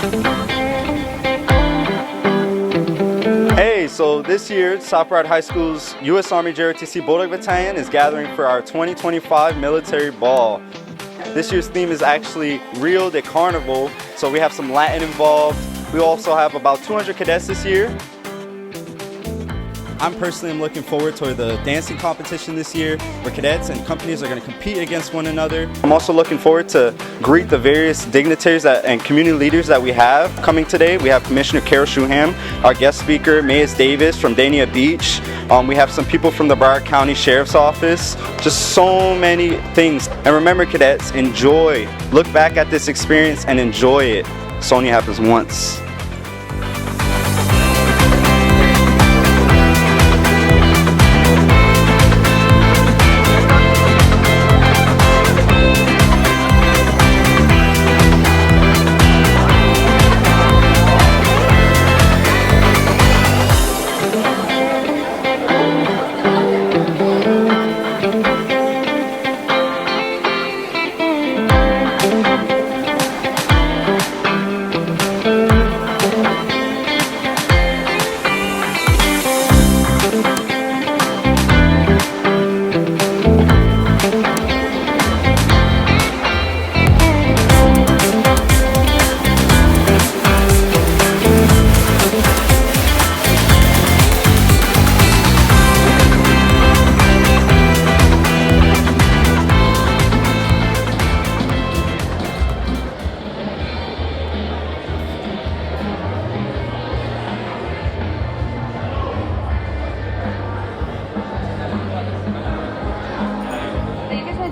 Hey, so this year, South Broward High School's U.S. Army JROTC Bulldog Battalion is gathering for our 2025 Military Ball. This year's theme is actually Rio de Carnival, so we have some Latin involved. We also have about 200 cadets this year. I'm personally looking forward to the dancing competition this year, where cadets and companies are going to compete against one another. I'm also looking forward to greet the various dignitaries and community leaders that we have coming today. We have Commissioner Carol Shuham, our guest speaker, Mays Davis from Dania Beach. We have some people from the Broward County Sheriff's Office. Just so many things. And remember, cadets, enjoy. Look back at this experience and enjoy it. This only happens once.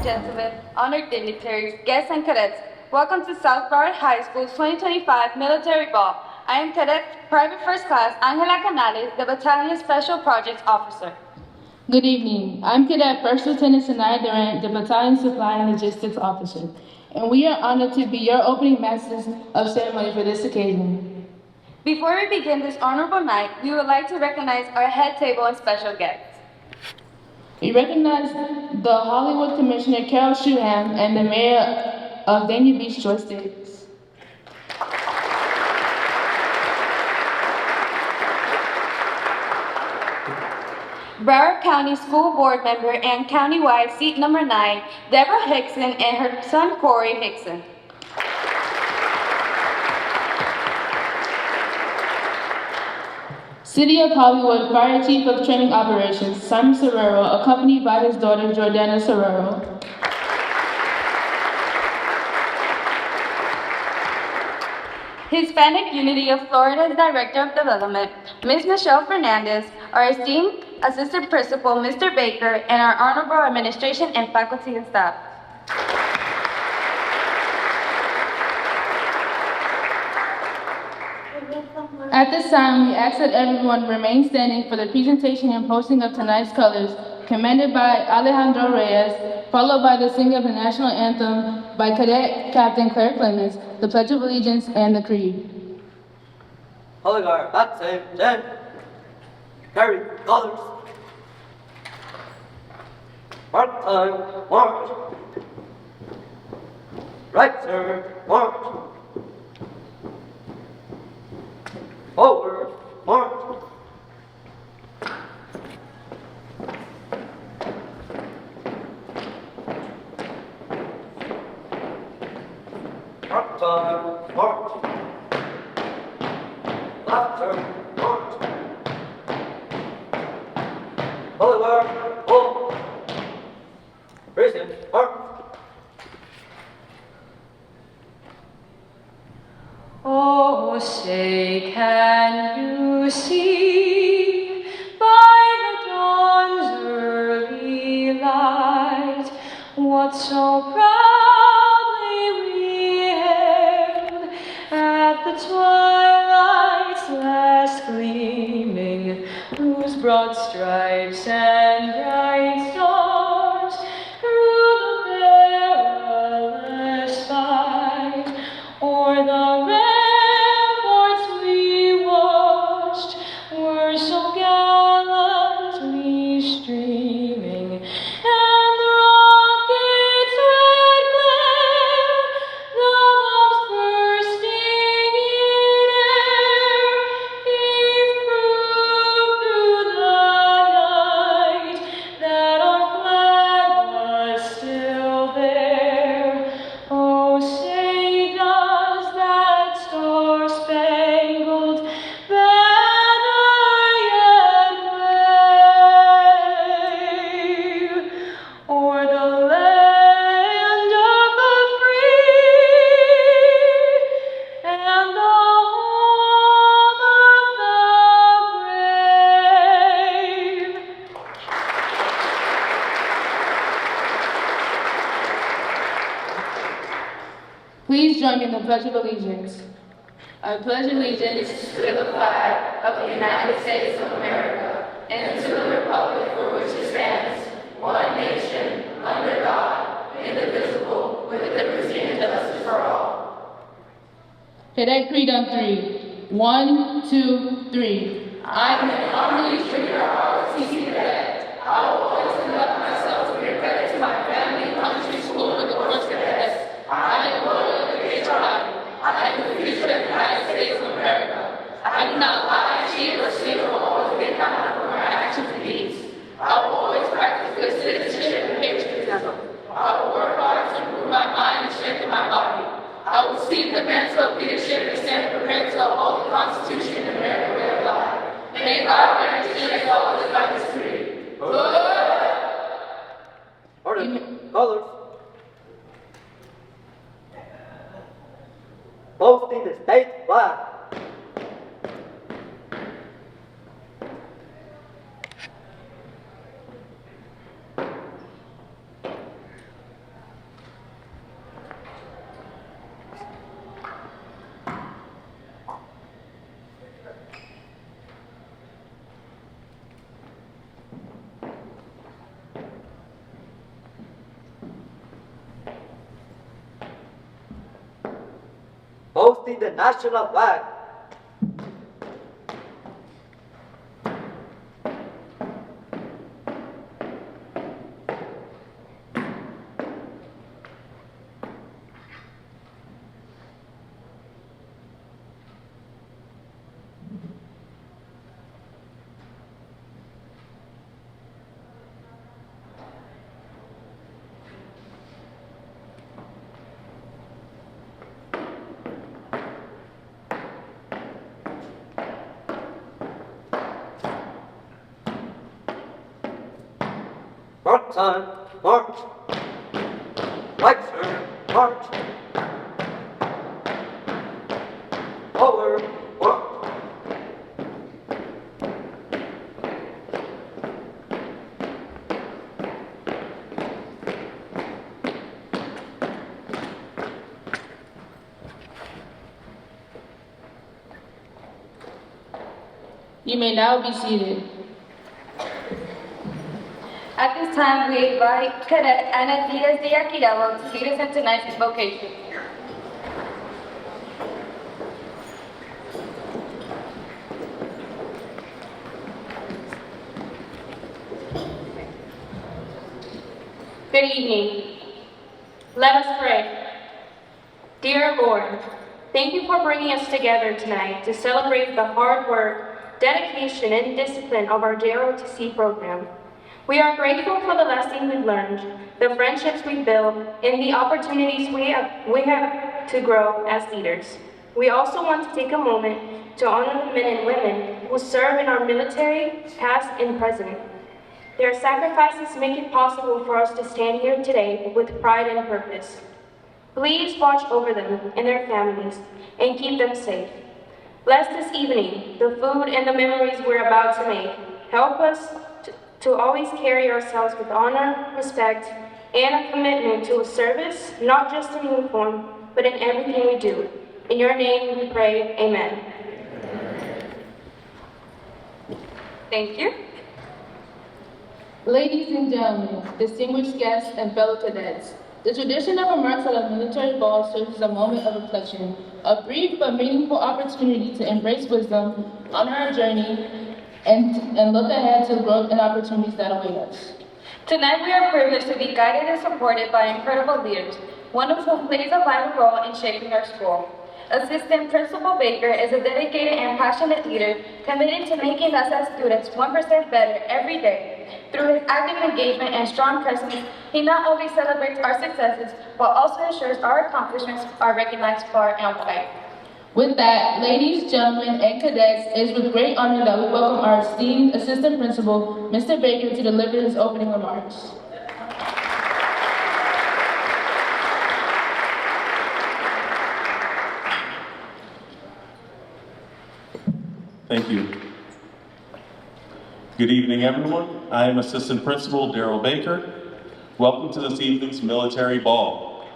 Gentlemen, honored dignitaries, guests, and cadets, welcome to South Broward High School's 2025 Military Ball. I am Cadet Private First Class Angela Canales, the Battalion Special Projects Officer. Good evening. I'm Cadet First Lieutenant Sanaya Durant, the Battalion Supply and Logistics Officer, and we are honored to be your opening masters of ceremony for this occasion. Before we begin this honorable night, we would like to recognize our head table and special guests. We recognize the Hollywood Commissioner Carol Shuham and the Mayor of Dania Beach, Joyce Davis. Broward County School Board member and countywide seat number 9, Deborah Hickson and her son Corey Hickson. City of Hollywood Fire Chief of Training Operations, Simon Serrero, accompanied by his daughter, Jordana Serrero. Hispanic Unity of Florida's Director of Development, Ms. Michelle Fernandez, our esteemed Assistant Principal, Mr. Baker, and our honorable administration and faculty and staff. At this time, we ask that everyone remain standing for the presentation and posting of tonight's colors, commanded by Alejandro Reyes, followed by the singing of the national anthem by Cadet Captain Claire Clemens, the Pledge of Allegiance, and the Creed. Holy Guard, back same, stand. Carry colors. Mark time, march. Right, sir, march. Forward, march. Mark time, march. Left turn, march. Holy Guard, hold. Racing, march. Oh, say, can you see by the dawn's early light what so proudly we hailed at the twilight's last gleaming, whose broad stripes and bright stars through the perilous fight o'er the ramparts we watched were so gallantly streaming, and the rocket's red glare, the bombs bursting in Pledge of Allegiance. I pledge allegiance to the flag of the United States of America and to the republic for which it stands, one nation, under God, indivisible, with liberty and justice for all. Cadet Creed on 3. 1, 2, 3. I am honorably trigger ROTC cadet. I will always conduct myself to be a credit to my family, country, school, and the course cadets. I am loyal to the tribe. I am the future of the United States of America. I do not lie, cheat, or steal, or always get counted for my actions and deeds. I will always practice good citizenship and patriotism. I will work hard to improve my mind and strengthen my body. I will seek the mantle of leadership and stand prepared to uphold the Constitution and American way of life. May God guarantee us all to fight this free. Order. Colors. Posting the state flag. Posting the national flag. Mark time, march. Lights turn, march. Forward, march. You may now be seated. At this time, we invite Cadet Ana Diaz de Aquilelo to lead us in tonight's invocation. Good evening. Let us pray. Dear Lord, thank you for bringing us together tonight to celebrate the hard work, dedication, and discipline of our JROTC program. We are grateful for the lessons we've learned, the friendships we've built, and the opportunities we have to grow as leaders. We also want to take a moment to honor the men and women who serve in our military, past and present. Their sacrifices make it possible for us to stand here today with pride and purpose. Please watch over them and their families and keep them safe. Bless this evening, the food and the memories we're about to make. Help us to always carry ourselves with honor, respect, and a commitment to a service, not just in uniform, but in everything we do. In your name we pray, amen. Thank you. Ladies and gentlemen, distinguished guests and fellow cadets, the tradition of a march at a military ball serves as a moment of reflection, a brief but meaningful opportunity to embrace wisdom, honor our journey, and look ahead to growth and opportunities that await us. Tonight we are privileged to be guided and supported by incredible leaders, one of whom plays a vital role in shaping our school. Assistant Principal Baker is a dedicated and passionate leader committed to making us as students 1% better every day. Through his active engagement and strong presence, he not only celebrates our successes, but also ensures our accomplishments are recognized far and wide. With that, ladies, gentlemen, and cadets, it is with great honor that we welcome our esteemed Assistant Principal, Mr. Baker, to deliver his opening remarks. Thank you. Good evening, everyone. I am Assistant Principal Daryl Baker. Welcome to this evening's military ball.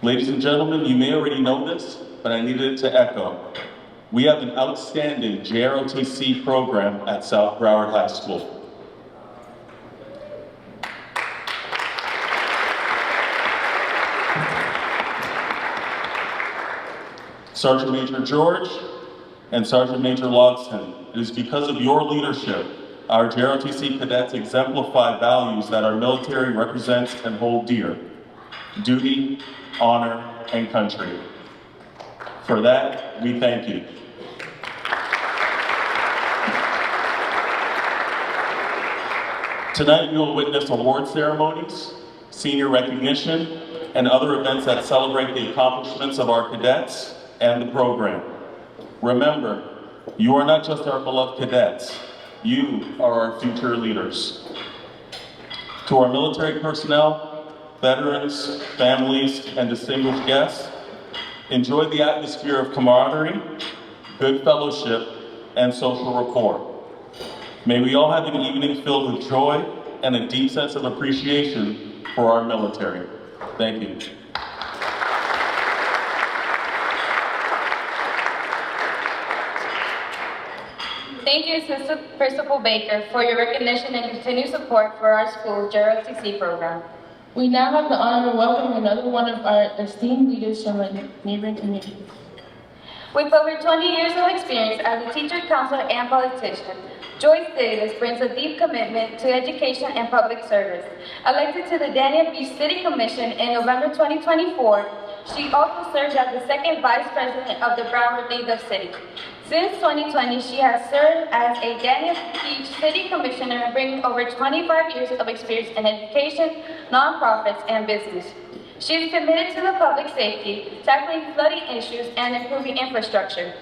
Ladies and gentlemen, you may already know this, but I needed it to echo. We have an outstanding JROTC program at South Broward High School. Sergeant Major George and Sergeant Major Logston, it is because of your leadership our JROTC cadets exemplify values that our military represents and hold dear: duty, honor, and country. For that, we thank you. Tonight, we will witness award ceremonies, senior recognition, and other events that celebrate the accomplishments of our cadets and the program. Remember, you are not just our beloved cadets, you are our future leaders. To our military personnel, veterans, families, and distinguished guests, enjoy the atmosphere of camaraderie, good fellowship, and social rapport. May we all have an evening filled with joy and a deep sense of appreciation for our military. Thank you. Thank you, Assistant Principal Baker, for your recognition and continued support for our school's JROTC program. We now have the honor of welcoming another one of our esteemed leaders from a neighboring community. With over 20 years of experience as a teacher, counselor, and politician, Joyce Davis brings a deep commitment to education and public service. Elected to the Dania Beach City Commission in November 2024, she also serves as the second vice president of the Broward League of Cities. Since 2020, she has served as a Dania Beach City Commissioner, bringing over 25 years of experience in education, nonprofits, and business. She is committed to the public safety, tackling flooding issues, and improving infrastructure,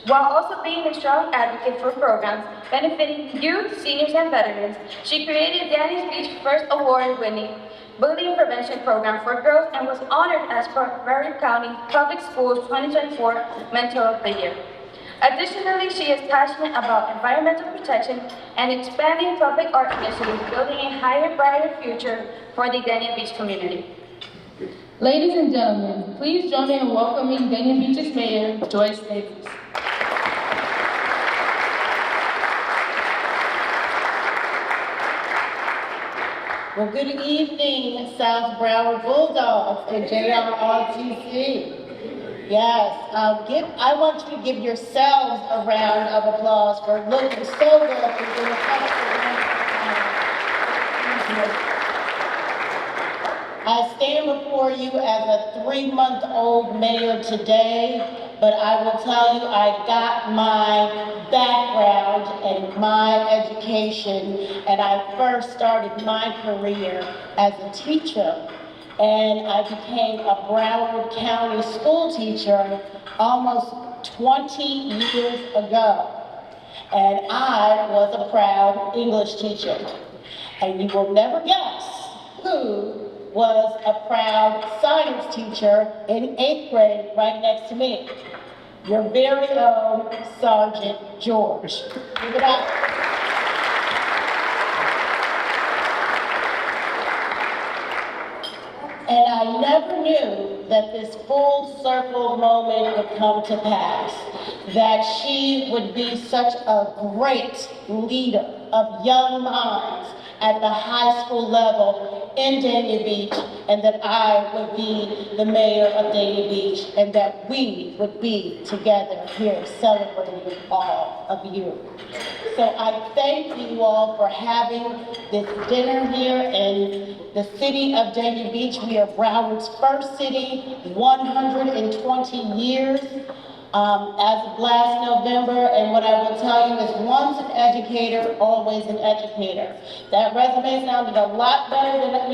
while also being a strong advocate for programs benefiting youth, seniors, and veterans. She created Dania Beach's first award-winning bullying prevention program for girls and was honored as Broward County Public Schools 2024 Mentor of the Year. Additionally, she is passionate about environmental protection and expanding public art initiatives, building a higher, brighter future for the Dania Beach community. Ladies and gentlemen, please join me in welcoming Dania Beach's Mayor, Joyce Davis. Well, good evening, South Broward Bulldogs and JROTC. Yes, I want you to give yourselves a round of applause for looking so good and doing a I stand before you as a 3-month-old mayor today, but I will tell you I got my background and my education, and I first started my career as a teacher. And I became a Broward County school teacher almost 20 years ago. And I was a proud English teacher. And you will never guess who was a proud science teacher in 8th grade right next to me. Your very own Sergeant George. Give it up. And I never knew that this full circle moment would come to pass, that she would be such a great leader of young minds at the high school level in Dania Beach, and that I would be the mayor of Dania Beach, and that we would be together here celebrating all of you. So I thank you all for having this dinner here in the city of Dania Beach. We are Broward's first city, 120 years. As of last November, and what I will tell you is once an educator, always an educator. That resume sounded a lot better than I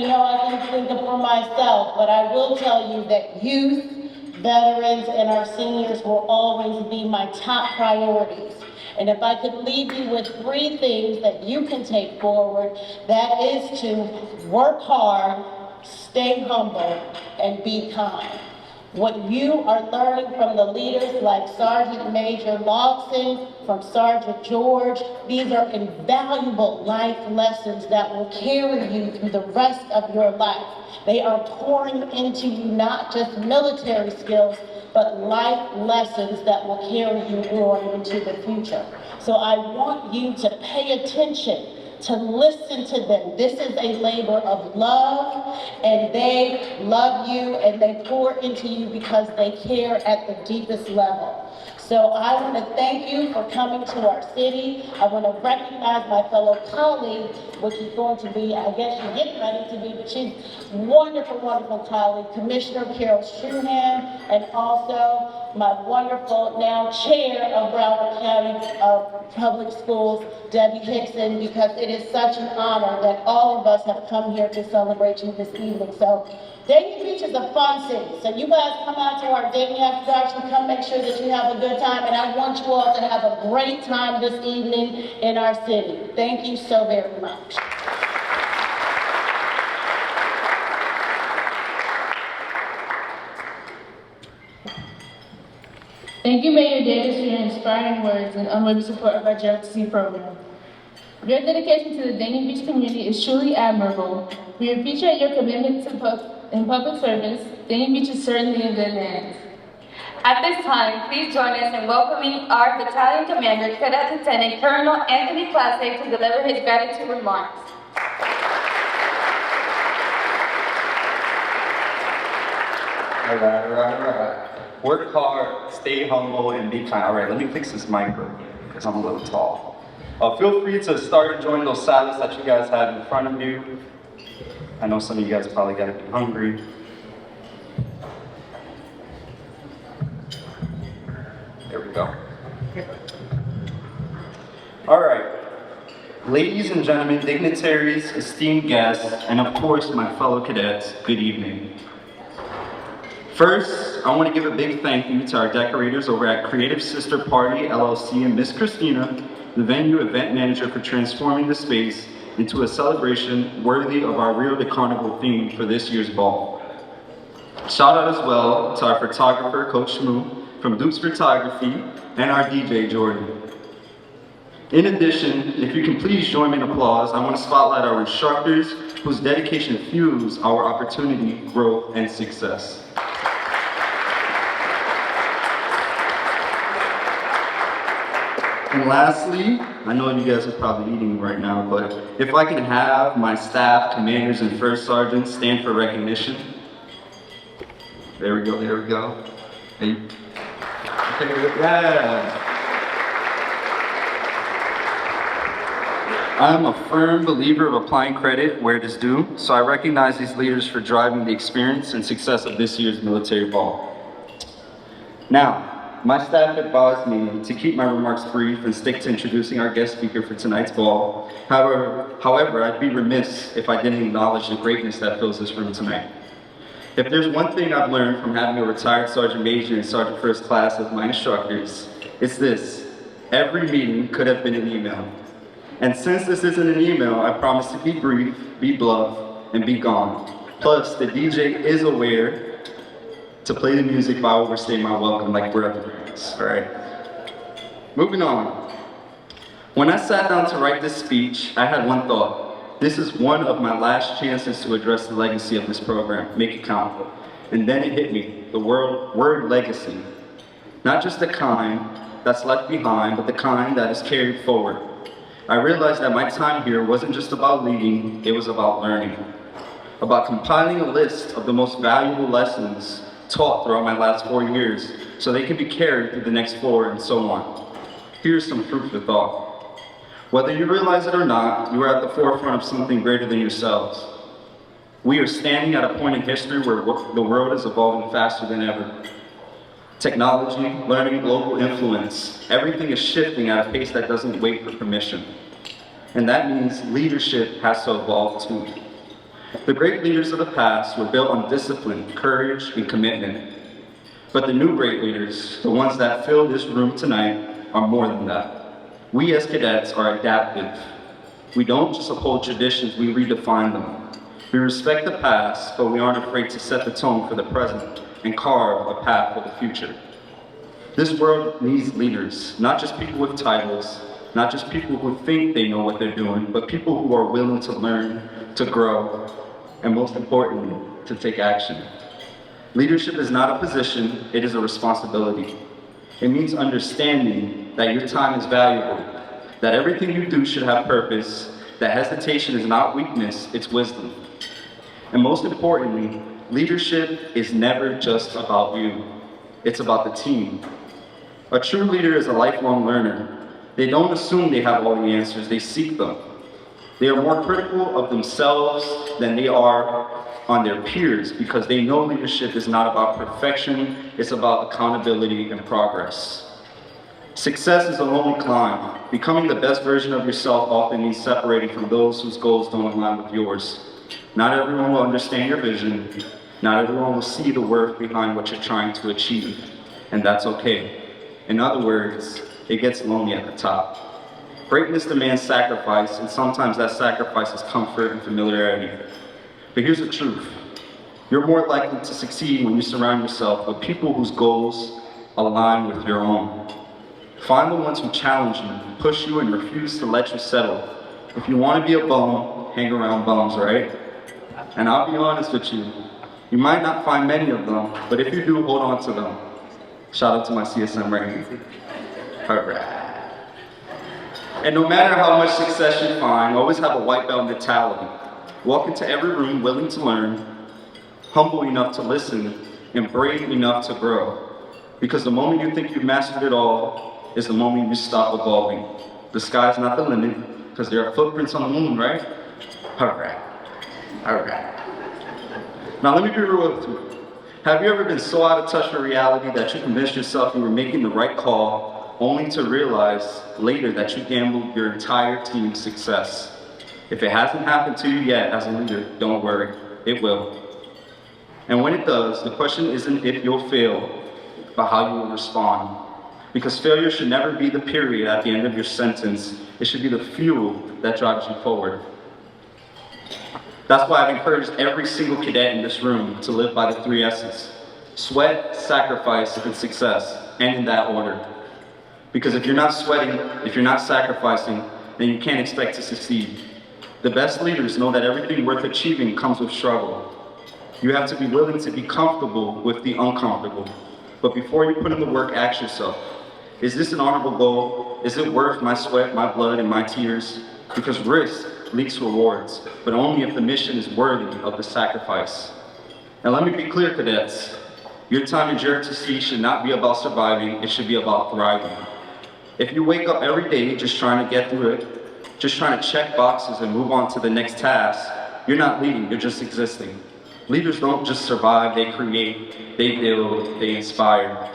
can think of for myself, but I will tell you that youth, veterans, and our seniors will always be my top priorities. And if I could leave you with 3 things that you can take forward, that is to work hard, stay humble, and be kind. What you are learning from the leaders like Sergeant Major Lawson, from Sergeant George, these are invaluable life lessons that will carry you through the rest of your life. They are pouring into you not just military skills, but life lessons that will carry you on into the future. So I want you to pay attention, to listen to them. This is a labor of love, and they love you and they pour into you because they care at the deepest level. So I want to thank you for coming to our city. I want to recognize my fellow colleague, which is going to be, I guess you're getting ready to be, but she's wonderful, wonderful colleague, Commissioner Carol Struhan, and also my wonderful now chair of Broward County Public Schools, Debbie Hickson, because it is such an honor that all of us have come here to celebrate you this evening. So Dayton Beach is a fun city, so you guys come out to our Dayton After Dark and come make sure that you have a good time, and I want you all to have a great time this evening in our city. Thank you so very much. Thank you, Mayor Davis, for your inspiring words and unwavering support of our JROTC program. Your dedication to the Dayton Beach community is truly admirable. We appreciate your commitment in public service. Dayton Beach is certainly in good hands. At this time, please join us in welcoming our battalion commander, Cadet Lieutenant Colonel Anthony Classic, to deliver his gratitude remarks. All right. Work hard, stay humble, and be kind. All right, let me fix this mic real quick, because I'm a little tall. Feel free to start enjoying those salads that you guys have in front of you. I know some of you guys probably got to be hungry. There we go. All right. Ladies and gentlemen, dignitaries, esteemed guests, and of course, my fellow cadets, good evening. First, I want to give a big thank you to our decorators over at Creative Sister Party LLC and Miss Christina, the venue event manager, for transforming the space into a celebration worthy of our Rio de Carnival theme for this year's ball. Shout out as well to our photographer, Coach Shmoo, from Duke's Photography, and our DJ, Jordan. In addition, if you can please join me in applause, I want to spotlight our instructors whose dedication fuels our opportunity, growth, and success. And lastly, I know you guys are probably eating right now, but if I can have my staff, commanders, and first sergeants stand for recognition. There we go. Hey. Yeah. I'm a firm believer of applying credit where it is due, so I recognize these leaders for driving the experience and success of this year's military ball. Now, my staff advised me to keep my remarks brief and stick to introducing our guest speaker for tonight's ball. However, I'd be remiss if I didn't acknowledge the greatness that fills this room tonight. If there's one thing I've learned from having a retired Sergeant Major and Sergeant First Class as my instructors, it's this: every meeting could have been an email. And since this isn't an email, I promise to be brief, be bluff, and be gone. Plus, the DJ is aware to play the music if I overstay my welcome like we're at the Grammys, all right? Moving on. When I sat down to write this speech, I had one thought. This is one of my last chances to address the legacy of this program, make it count. And then it hit me, the word legacy. Not just the kind that's left behind, but the kind that is carried forward. I realized that my time here wasn't just about leading, it was about learning. About compiling a list of the most valuable lessons taught throughout my last 4 years, so they can be carried through the next 4 and so on. Here's some proof of thought. Whether you realize it or not, you are at the forefront of something greater than yourselves. We are standing at a point in history where the world is evolving faster than ever. Technology, learning, global influence, everything is shifting at a pace that doesn't wait for permission. And that means leadership has to evolve too. The great leaders of the past were built on discipline, courage, and commitment. But the new great leaders, the ones that fill this room tonight, are more than that. We as cadets are adaptive. We don't just uphold traditions, we redefine them. We respect the past, but we aren't afraid to set the tone for the present and carve a path for the future. This world needs leaders, not just people with titles, not just people who think they know what they're doing, but people who are willing to learn, to grow, and most importantly, to take action. Leadership is not a position, it is a responsibility. It means understanding that your time is valuable, that everything you do should have purpose, that hesitation is not weakness, it's wisdom. And most importantly, leadership is never just about you. It's about the team. A true leader is a lifelong learner. They don't assume they have all the answers, they seek them. They are more critical of themselves than they are on their peers because they know leadership is not about perfection, it's about accountability and progress. Success is a lonely climb. Becoming the best version of yourself often means separating from those whose goals don't align with yours. Not everyone will understand your vision. Not everyone will see the worth behind what you're trying to achieve, and that's okay. In other words, it gets lonely at the top. Greatness demands sacrifice, and sometimes that sacrifice is comfort and familiarity. But here's the truth. You're more likely to succeed when you surround yourself with people whose goals align with your own. Find the ones who challenge you, push you, and refuse to let you settle. If you want to be a bum, hang around bums, right? And I'll be honest with you, you might not find many of them, but if you do, hold on to them. Shout out to my CSM right here. All right. And no matter how much success you find, always have a white belt mentality. Walk into every room willing to learn, humble enough to listen, and brave enough to grow. Because the moment you think you've mastered it all is the moment you stop evolving. The sky's not the limit, because there are footprints on the moon, right? All right. All right. Now let me be real with you. Have you ever been so out of touch with reality that you convinced yourself you were making the right call, only to realize later that you gambled your entire team's success? If it hasn't happened to you yet as a leader, don't worry, it will. And when it does, the question isn't if you'll fail, but how you will respond. Because failure should never be the period at the end of your sentence. It should be the fuel that drives you forward. That's why I've encouraged every single cadet in this room to live by the 3 S's. Sweat, sacrifice, and success, and in that order. Because if you're not sweating, if you're not sacrificing, then you can't expect to succeed. The best leaders know that everything worth achieving comes with struggle. You have to be willing to be comfortable with the uncomfortable. But before you put in the work, ask yourself, is this an honorable goal? Is it worth my sweat, my blood, and my tears? Because risk leads rewards, but only if the mission is worthy of the sacrifice. And let me be clear, cadets. Your time in JROTC should not be about surviving, it should be about thriving. If you wake up every day just trying to get through it, just trying to check boxes and move on to the next task, you're not leading, you're just existing. Leaders don't just survive, they create, they build, they inspire.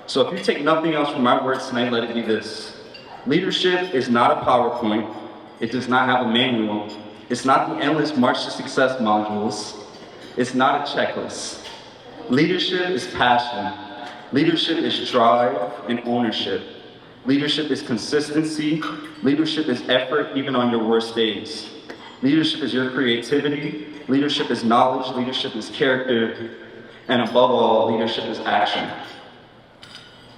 So if you take nothing else from my words tonight, let it be this. Leadership is not a PowerPoint. It does not have a manual. It's not the endless March to Success modules. It's not a checklist. Leadership is passion. Leadership is drive and ownership. Leadership is consistency. Leadership is effort even on your worst days. Leadership is your creativity. Leadership is knowledge. Leadership is character. And above all, leadership is action.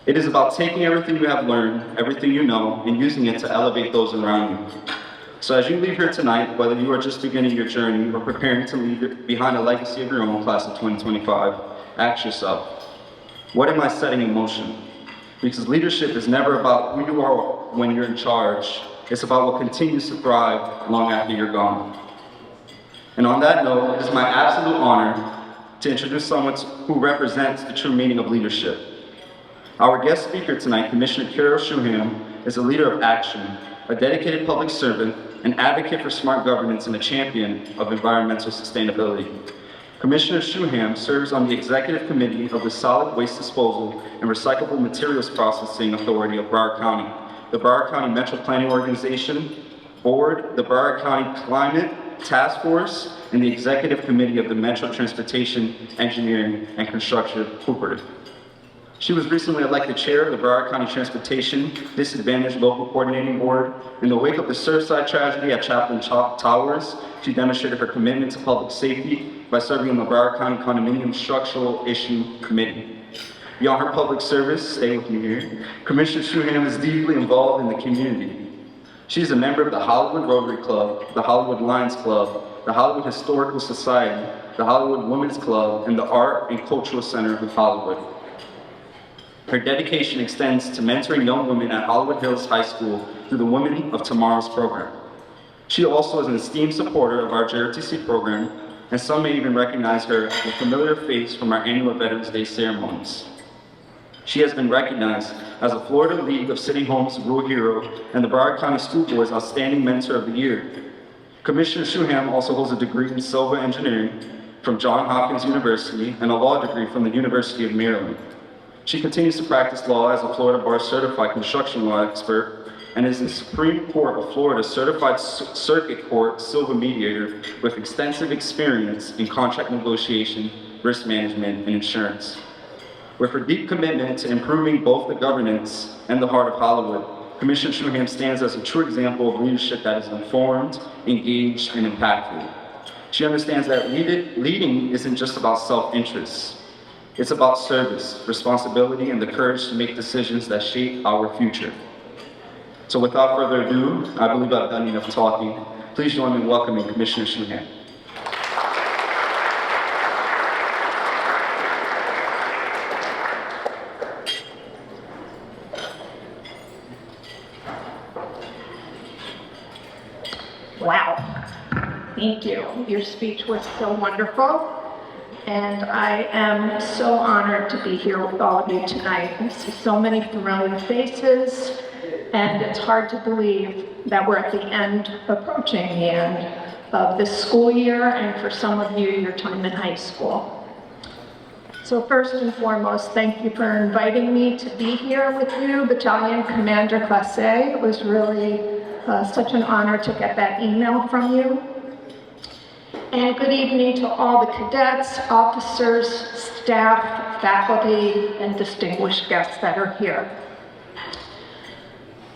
It is about taking everything you have learned, everything you know, and using it to elevate those around you. So as you leave here tonight, whether you are just beginning your journey or preparing to leave behind a legacy of your own class of 2025, ask yourself, what am I setting in motion? Because leadership is never about who you are when you're in charge. It's about what continues to thrive long after you're gone. And on that note, it is my absolute honor to introduce someone who represents the true meaning of leadership. Our guest speaker tonight, Commissioner Carol Shuham, is a leader of action, a dedicated public servant, an advocate for smart governance, and a champion of environmental sustainability. Commissioner Shuham serves on the Executive Committee of the Solid Waste Disposal and Recyclable Materials Processing Authority of Broward County, the Broward County Metro Planning Organization Board, the Broward County Climate Task Force, and the Executive Committee of the Metro Transportation, Engineering, and Construction Cooperative. She was recently elected chair of the Broward County Transportation Disadvantaged Local Coordinating Board. In the wake of the Surfside tragedy at Chaplain Towers, she demonstrated her commitment to public safety by serving on the Broward County Condominium Structural Issue Committee. Beyond her public service, stay with me here, Commissioner Shuham is deeply involved in the community. She is a member of the Hollywood Rotary Club, the Hollywood Lions Club, the Hollywood Historical Society, the Hollywood Women's Club, and the Art and Cultural Center of Hollywood. Her dedication extends to mentoring young women at Hollywood Hills High School through the Women of Tomorrow's program. She also is an esteemed supporter of our JROTC program, and some may even recognize her as a familiar face from our annual Veterans Day ceremonies. She has been recognized as a Florida League of City Homes Rural Hero and the Broward County School Board's Outstanding Mentor of the Year. Commissioner Shuham also holds a degree in civil engineering from Johns Hopkins University and a law degree from the University of Maryland. She continues to practice law as a Florida Bar Certified Construction Law Expert and is the Supreme Court of Florida Certified Circuit Court Civil Mediator with extensive experience in contract negotiation, risk management, and insurance. With her deep commitment to improving both the governance and the heart of Hollywood, Commissioner Shuham stands as a true example of leadership that is informed, engaged, and impactful. She understands that leading isn't just about self-interest. It's about service, responsibility, and the courage to make decisions that shape our future. So without further ado, I believe I've done enough talking. Please join me in welcoming Commissioner Shuham. Wow, thank you. Your speech was so wonderful, and I am so honored to be here with all of you tonight. I see so many familiar faces, and it's hard to believe that we're at the end, approaching the end of this school year, and for some of you, your time in high school. So first and foremost, thank you for inviting me to be here with you, Battalion Commander Classe. It was really such an honor to get that email from you. And good evening to all the cadets, officers, staff, faculty, and distinguished guests that are here.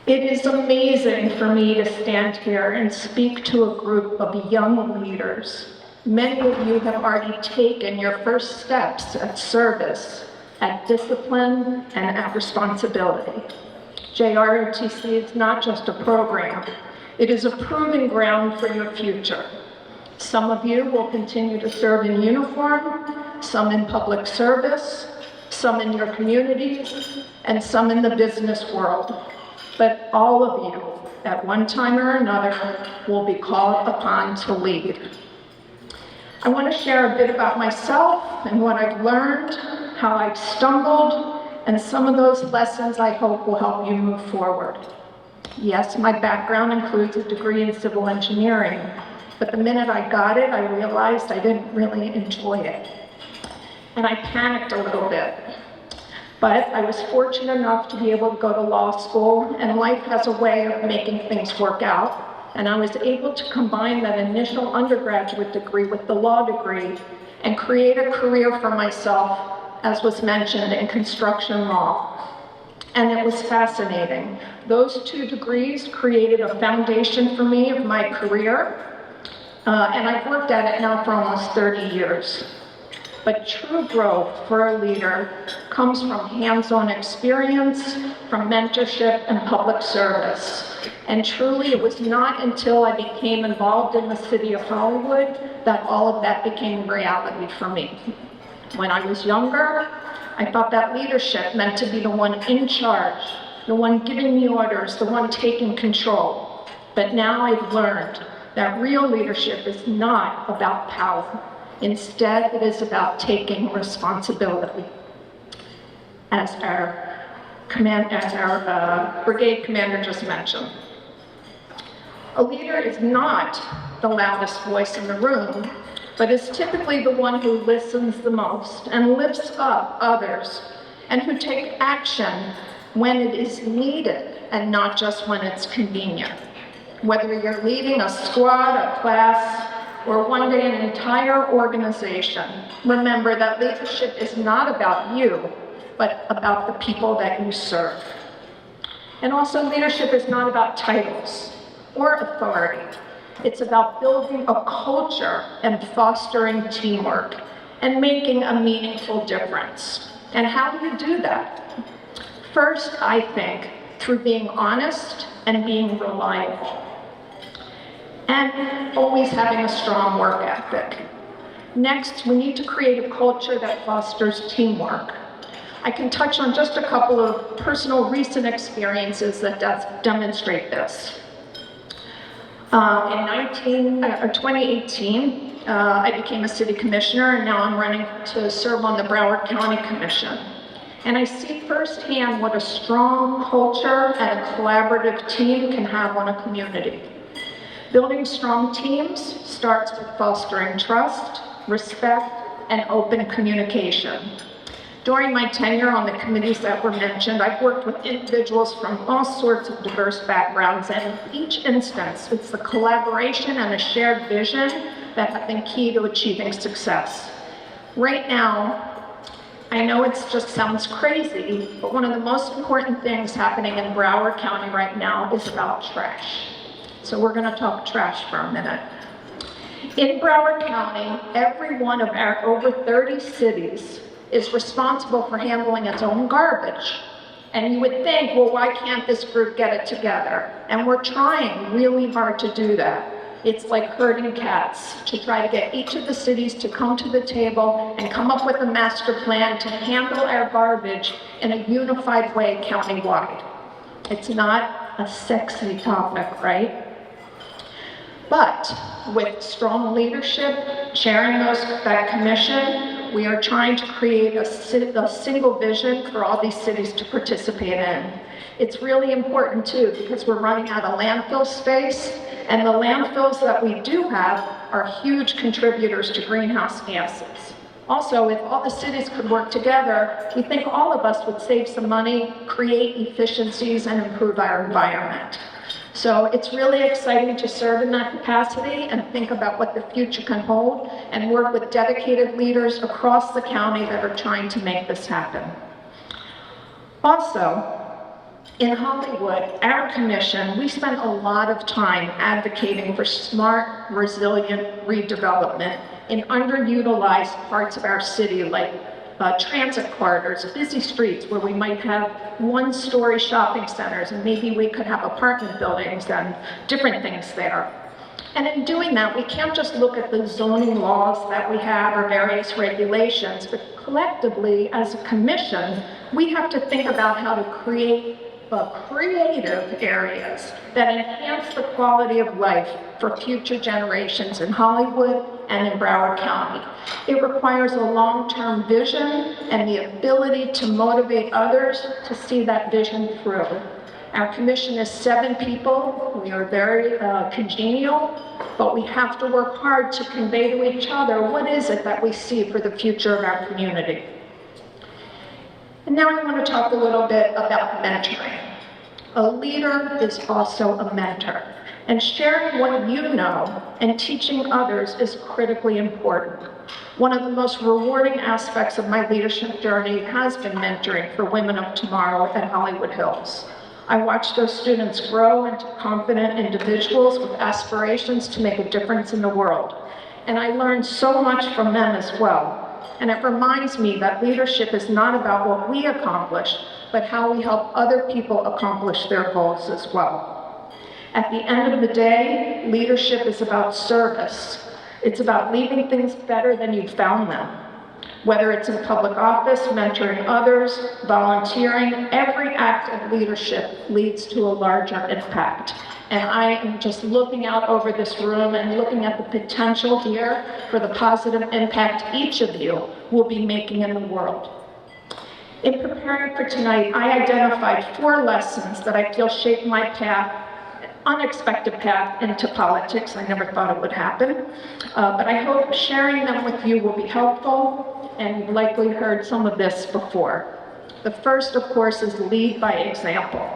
It is amazing for me to stand here and speak to a group of young leaders. Many of you have already taken your first steps at service, at discipline, and at responsibility. JROTC is not just a program, it is a proving ground for your future. Some of you will continue to serve in uniform, some in public service, some in your communities, and some in the business world. But all of you, at one time or another, will be called upon to lead. I want to share a bit about myself and what I've learned, how I've stumbled, and some of those lessons I hope will help you move forward. Yes, my background includes a degree in civil engineering, but the minute I got it, I realized I didn't really enjoy it. And I panicked a little bit. But I was fortunate enough to be able to go to law school, and life has a way of making things work out. And I was able to combine that initial undergraduate degree with the law degree and create a career for myself, as was mentioned, in construction law. And it was fascinating. Those two degrees created a foundation for me of my career, and I've worked at it now for almost 30 years. But true growth for a leader comes from hands-on experience, from mentorship and public service. And truly, it was not until I became involved in the city of Hollywood that all of that became reality for me. When I was younger, I thought that leadership meant to be the one in charge, the one giving the orders, the one taking control. But now I've learned that real leadership is not about power. Instead, it is about taking responsibility. As our brigade commander just mentioned. A leader is not the loudest voice in the room, but is typically the one who listens the most and lifts up others, and who take action when it is needed and not just when it's convenient. Whether you're leading a squad, a class, or one day an entire organization, remember that leadership is not about you, but about the people that you serve. And also, leadership is not about titles or authority. It's about building a culture and fostering teamwork and making a meaningful difference. And how do you do that? First, I think, through being honest and being reliable. And always having a strong work ethic. Next, we need to create a culture that fosters teamwork. I can touch on just a couple of personal recent experiences that demonstrate this. In 2018, I became a city commissioner, and now I'm running to serve on the Broward County Commission. And I see firsthand what a strong culture and a collaborative team can have on a community. Building strong teams starts with fostering trust, respect, and open communication. During my tenure on the committees that were mentioned, I've worked with individuals from all sorts of diverse backgrounds, and in each instance, it's the collaboration and a shared vision that have been key to achieving success. Right now, I know it just sounds crazy, but one of the most important things happening in Broward County right now is about trash. So we're going to talk trash for a minute. In Broward County, every one of our over 30 cities is responsible for handling its own garbage. And you would think, well, why can't this group get it together? And we're trying really hard to do that. It's like herding cats, to try to get each of the cities to come to the table and come up with a master plan to handle our garbage in a unified way countywide. It's not a sexy topic, right? But with strong leadership, chairing that commission, we are trying to create a single vision for all these cities to participate in. It's really important too, because we're running out of landfill space, and the landfills that we do have are huge contributors to greenhouse gases. Also, if all the cities could work together, we think all of us would save some money, create efficiencies, and improve our environment. So it's really exciting to serve in that capacity and think about what the future can hold and work with dedicated leaders across the county that are trying to make this happen. Also, in Hollywood, our commission, we spent a lot of time advocating for smart, resilient redevelopment in underutilized parts of our city, like transit corridors, busy streets where we might have one-story shopping centers, and maybe we could have apartment buildings and different things there. And in doing that, we can't just look at the zoning laws that we have or various regulations, but collectively, as a commission, we have to think about how to create creative areas that enhance the quality of life for future generations in Hollywood and in Broward County. It requires a long-term vision and the ability to motivate others to see that vision through. Our commission is 7 people. We are very congenial, but we have to work hard to convey to each other what is it that we see for the future of our community. And now I want to talk a little bit about mentoring. A leader is also a mentor, and sharing what you know and teaching others is critically important. One of the most rewarding aspects of my leadership journey has been mentoring for Women of Tomorrow at Hollywood Hills. I watched those students grow into confident individuals with aspirations to make a difference in the world, and I learned so much from them as well. And it reminds me that leadership is not about what we accomplish, but how we help other people accomplish their goals as well. At the end of the day, leadership is about service. It's about leaving things better than you found them. Whether it's in public office, mentoring others, volunteering, every act of leadership leads to a larger impact. And I am just looking out over this room and looking at the potential here for the positive impact each of you will be making in the world. In preparing for tonight, I identified 4 lessons that I feel shaped my path, unexpected path into politics. I never thought it would happen, but I hope sharing them with you will be helpful, and you've likely heard some of this before. The first, of course, is lead by example.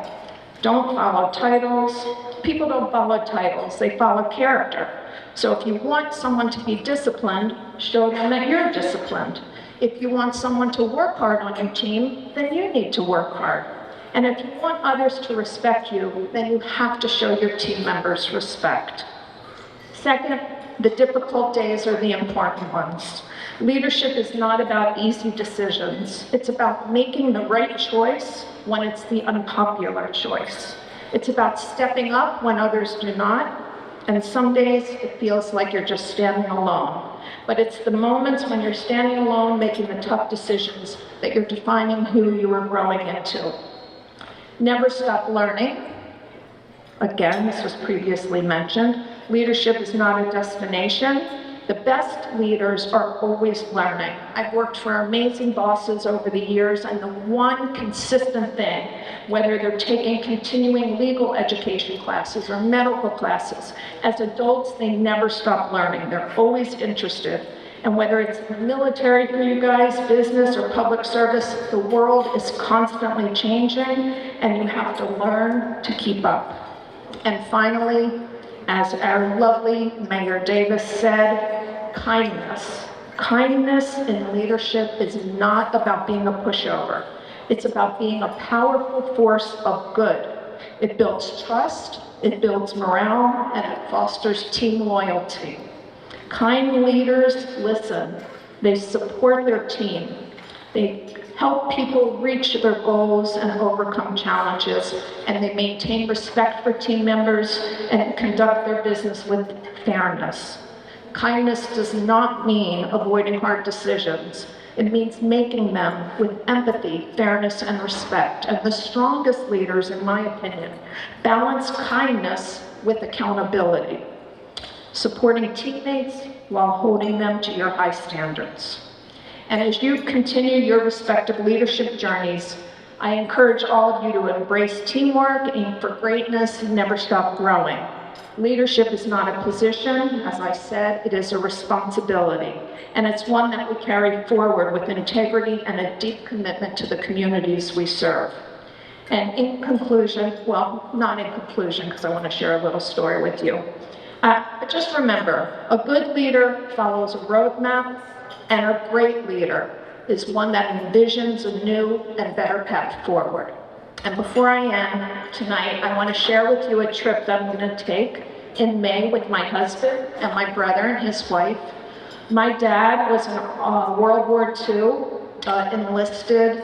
Don't follow titles. People don't follow titles, they follow character. So if you want someone to be disciplined, show them that you're disciplined. If you want someone to work hard on your team, then you need to work hard. And if you want others to respect you, then you have to show your team members respect. Second, the difficult days are the important ones. Leadership is not about easy decisions. It's about making the right choice when it's the unpopular choice. It's about stepping up when others do not, and some days it feels like you're just standing alone. But it's the moments when you're standing alone making the tough decisions that you're defining who you are growing into. Never stop learning. Again, this was previously mentioned. Leadership is not a destination. The best leaders are always learning. I've worked for amazing bosses over the years, and the one consistent thing, whether they're taking continuing legal education classes or medical classes, as adults, they never stop learning. They're always interested. And whether it's the military for you guys, business, or public service, the world is constantly changing, and you have to learn to keep up. And finally, as our lovely Mayor Davis said, kindness. Kindness in leadership is not about being a pushover. It's about being a powerful force of good. It builds trust, it builds morale, and it fosters team loyalty. Kind leaders listen. They support their team. They help people reach their goals and overcome challenges, and they maintain respect for team members and conduct their business with fairness. Kindness does not mean avoiding hard decisions. It means making them with empathy, fairness, and respect. And the strongest leaders, in my opinion, balance kindness with accountability, supporting teammates while holding them to your high standards. And as you continue your respective leadership journeys, I encourage all of you to embrace teamwork, aim for greatness, and never stop growing. Leadership is not a position, as I said, it is a responsibility. And it's one that we carry forward with integrity and a deep commitment to the communities we serve. And in conclusion, well, not in conclusion, because I want to share a little story with you. Just remember, a good leader follows a roadmap, and a great leader is one that envisions a new and better path forward. And before I end tonight, I want to share with you a trip that I'm going to take in May with my husband and my brother and his wife. My dad was in World War II, enlisted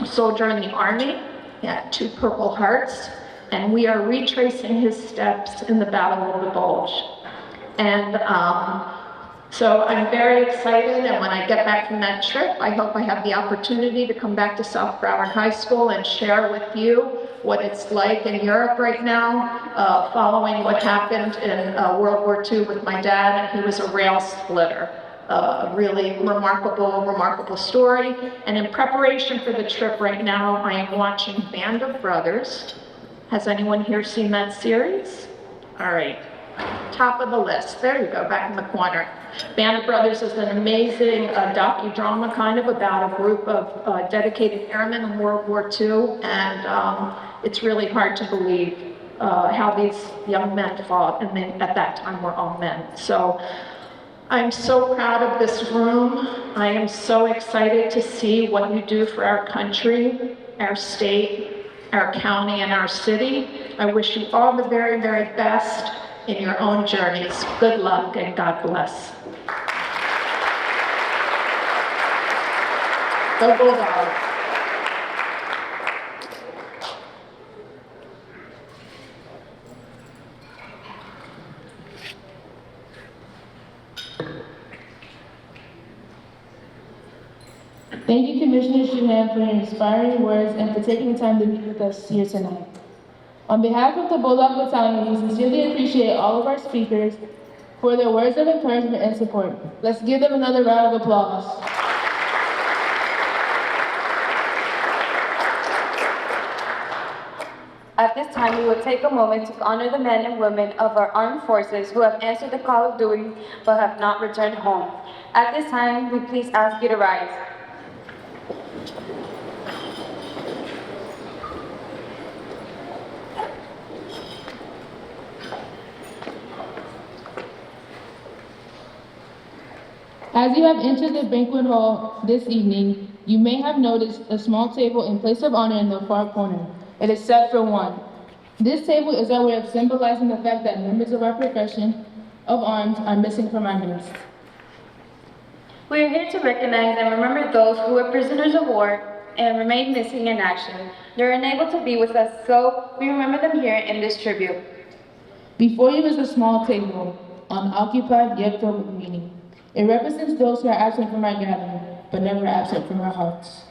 soldier in the Army. He had 2 Purple Hearts, and we are retracing his steps in the Battle of the Bulge. And so I'm very excited, and when I get back from that trip, I hope I have the opportunity to come back to South Broward High School and share with you what it's like in Europe right now, following what happened in World War II with my dad, and he was a rail splitter. A really remarkable story. And in preparation for the trip right now, I am watching Band of Brothers. Has anyone here seen that series? All right. Top of the list. There you go, back in the corner. Band of Brothers is an amazing docudrama kind of about a group of dedicated airmen in World War II, and it's really hard to believe how these young men fought, and they, at that time, were all men. So I'm so proud of this room. I am so excited to see what you do for our country, our state, our county, and our city. I wish you all the very, very best in your own journeys. Good luck and God bless. Go Bulldogs. Thank you, Commissioner Shuhan, for your inspiring words and for taking the time to be with us here tonight. On behalf of the Bulldog Battalion, we sincerely appreciate all of our speakers for their words of encouragement and support. Let's give them another round of applause. At this time, we will take a moment to honor the men and women of our armed forces who have answered the call of duty but have not returned home. At this time, we please ask you to rise. As you have entered the banquet hall this evening, you may have noticed a small table in place of honor in the far corner. It is set for one. This table is our way of symbolizing the fact that members of our profession of arms are missing from our midst. We are here to recognize and remember those who were prisoners of war and remain missing in action. They are unable to be with us, so we remember them here in this tribute. Before you is a small table, unoccupied yet filled with meaning. It represents those who are absent from our gathering, but never absent from our hearts.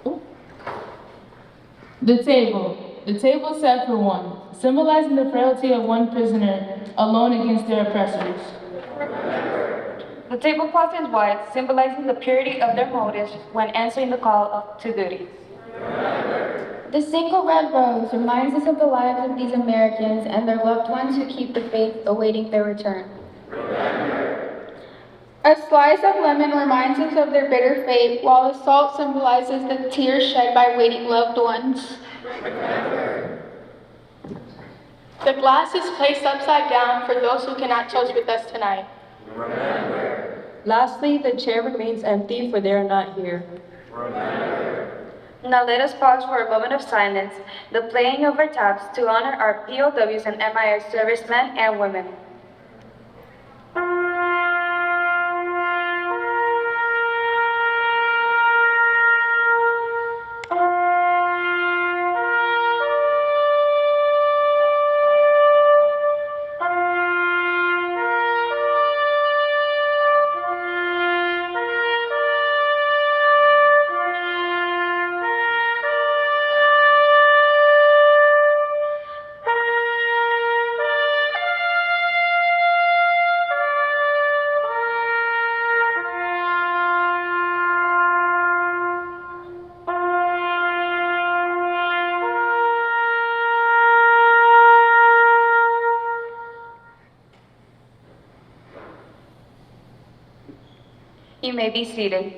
Ooh. The table set for one, symbolizing the frailty of one prisoner alone against their oppressors. The tablecloth is white, symbolizing the purity of their motives when answering the call to duty. The single red rose reminds us of the lives of these Americans and their loved ones who keep the faith awaiting their return. A slice of lemon reminds us of their bitter fate, while the salt symbolizes the tears shed by waiting loved ones. The glass is placed upside down for those who cannot toast with us tonight. Lastly, the chair remains empty for they are not here. Now let us pause for a moment of silence, the playing of our taps to honor our POWs and MIS servicemen and women. You may be seated.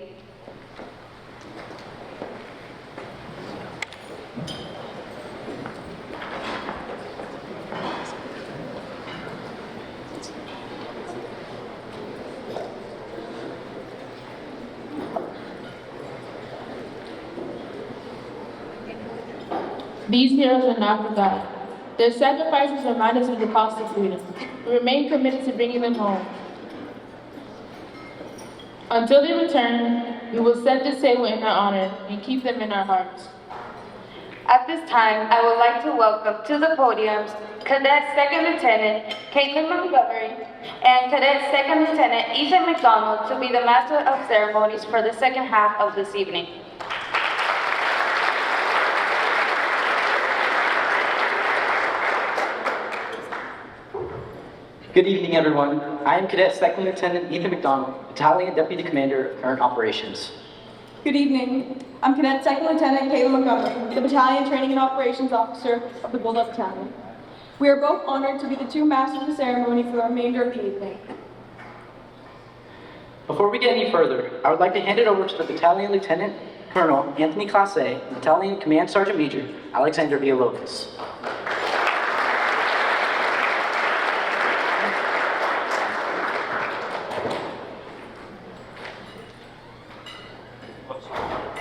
These heroes are not forgotten. Their sacrifices remind us of the cost of freedom. We remain committed to bringing them home. Until they return, we will set this table in their honor and keep them in our hearts. At this time, I would like to welcome to the podiums Cadet Second Lieutenant Caitlin Montgomery and Cadet Second Lieutenant Ethan McDonald to be the Master of Ceremonies for the second half of this evening. Good evening, everyone. I am Cadet Second Lieutenant Ethan McDonald, Battalion Deputy Commander of Current Operations. Good evening. I'm Cadet Second Lieutenant Caitlin Montgomery, the Battalion Training and Operations Officer of the Bulldog Battalion. We are both honored to be the two Masters of the Ceremony for the remainder of the evening. Before we get any further, I would like to hand it over to the Battalion Lieutenant Colonel Anthony Classe and Battalion Command Sergeant Major Alexander Villalobos.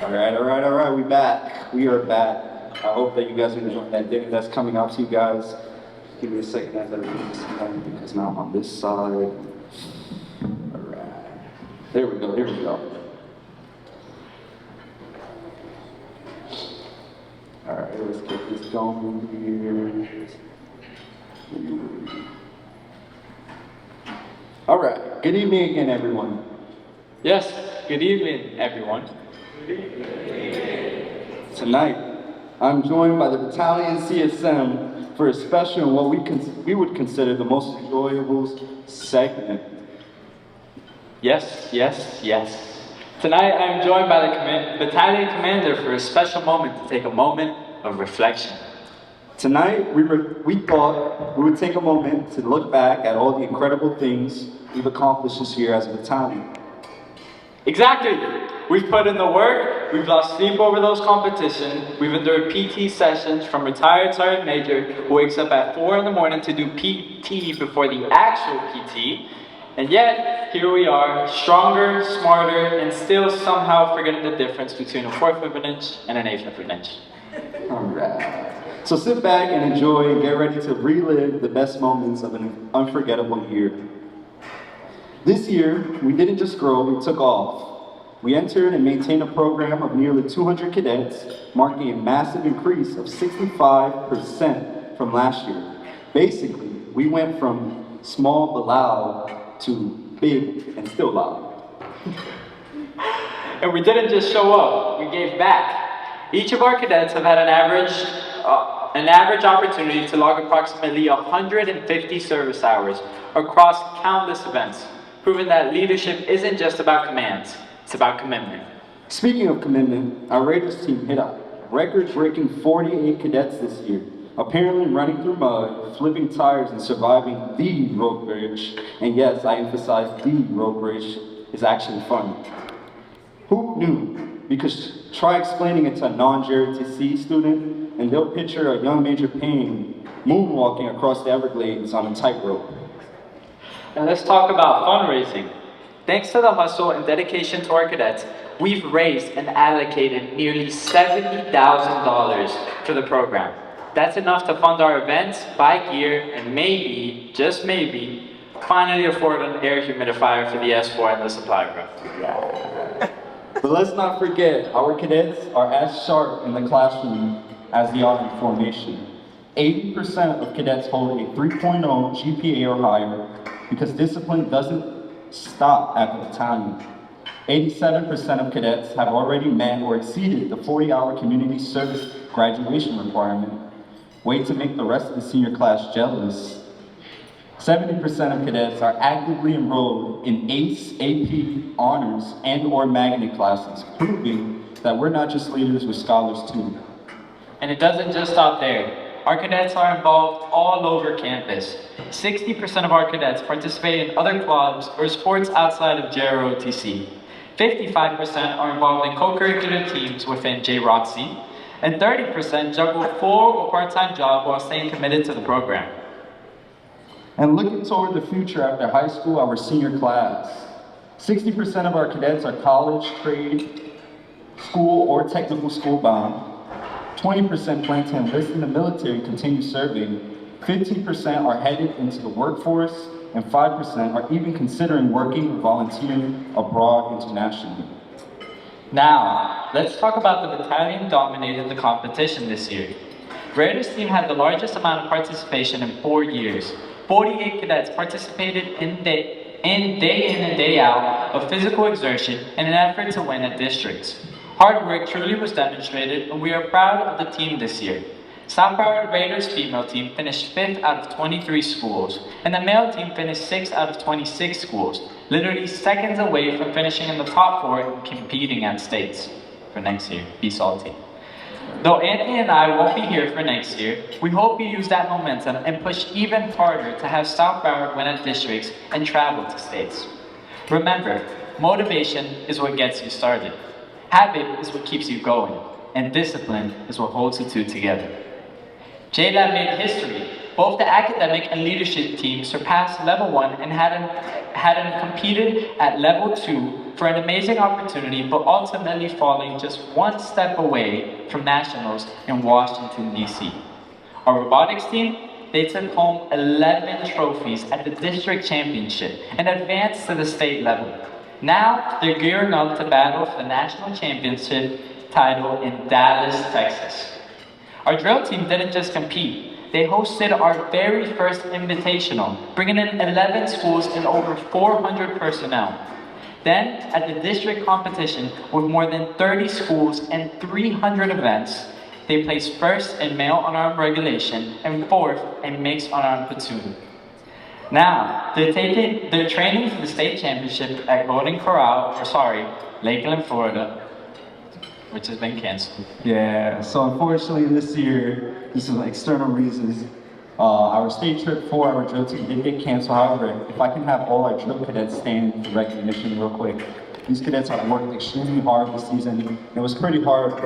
All right, we back. We are back. I hope that you guys are enjoying that dinner that's coming out to you guys. Give me a second as I read this down because now I'm on this side. All right. There we go, here we go. All right, let's get this going here. All right, good evening again, everyone. Yes, good evening, everyone. Tonight, I'm joined by the Battalion CSM for a special and what we would consider the most enjoyable segment. Yes. Tonight, I'm joined by the Battalion Commander for a special moment to take a moment of reflection. Tonight, we thought we would take a moment to look back at all the incredible things we've accomplished this year as a battalion. Exactly. We've put in the work, we've lost sleep over those competitions, we've endured PT sessions from retired Sergeant Major who wakes up at 4 in the morning to do PT before the actual PT, And yet, here we are, stronger, smarter, and still somehow forgetting the difference between a 4th of an inch and an 1/8 of an inch. All right. So sit back and enjoy and get ready to relive the best moments of an unforgettable year. This year, we didn't just grow, we took off. We entered and maintained a program of nearly 200 cadets, marking a massive increase of 65% from last year. Basically, we went from small but loud to big and still loud. And we didn't just show up, we gave back. Each of our cadets have had an average opportunity to log approximately 150 service hours across countless events, proving that leadership isn't just about commands, it's about commitment. Speaking of commitment, our Raiders team hit a record-breaking 48 cadets this year, apparently running through mud, flipping tires, and surviving the road bridge. And yes, I emphasize the road bridge is actually fun. Who knew? Because try explaining it to a non-JROTC student, and they'll picture a young Major Payne moonwalking across the Everglades on a tightrope. Now let's talk about fundraising. Thanks to the hustle and dedication to our cadets, we've raised and allocated nearly $70,000 for the program. That's enough to fund our events, buy gear, and maybe, just maybe, finally afford an air humidifier for the S4 and the supply room. But let's not forget, our cadets are as sharp in the classroom as they are in formation. 80% of cadets hold a 3.0 GPA or higher because discipline doesn't stop at the battalion. 87% of cadets have already met or exceeded the 40-hour community service graduation requirement. Way to make the rest of the senior class jealous. 70% of cadets are actively enrolled in ACE, AP, honors, and or magnet classes, proving that we're not just leaders, we're scholars too. And it doesn't just stop there. Our cadets are involved all over campus. 60% of our cadets participate in other clubs or sports outside of JROTC. 55% are involved in co-curricular teams within JROTC, and 30% juggle a full or part-time job while staying committed to the program. And looking toward the future after high school, our senior class, 60% of our cadets are college, trade, school, or technical school bound. 20% plan to enlist in the military and continue serving. 15% are headed into the workforce, and 5% are even considering working or volunteering abroad internationally. Now, let's talk about the battalion dominating the competition this year. Raiders team had the largest amount of participation in 4 years. 48 cadets participated in day in and day out of physical exertion in an effort to win at districts. Hard work truly was demonstrated, and we are proud of the team this year. South Broward Raiders female team finished 5th out of 23 schools, and the male team finished 6th out of 26 schools, literally seconds away from finishing in the top 4 and competing at states for next year. Be salty. Though Anthony and I won't be here for next year, we hope you use that momentum and push even harder to have South Broward win at districts and travel to states. Remember, motivation is what gets you started. Habit is what keeps you going, and discipline is what holds the two together. JLab made history. Both the academic and leadership teams surpassed level 1 and hadn't competed at level 2 for an amazing opportunity, but ultimately falling just one step away from nationals in Washington, D.C. Our robotics team, they took home 11 trophies at the district championship and advanced to the state level. Now, they're gearing up to battle for the national championship title in Dallas, Texas. Our drill team didn't just compete. They hosted our very first invitational, bringing in 11 schools and over 400 personnel. Then, at the district competition, with more than 30 schools and 300 events, they placed 1st in male unarmed regulation and 4th in mixed unarmed platoon. Now, they're training for the state championship at Lakeland, Florida, which has been canceled. Yeah, so unfortunately this year, due to external reasons, our state trip for our drill team did get canceled. However, if I can have all our drill cadets stand for recognition real quick. These cadets have worked extremely hard this season. It was pretty hard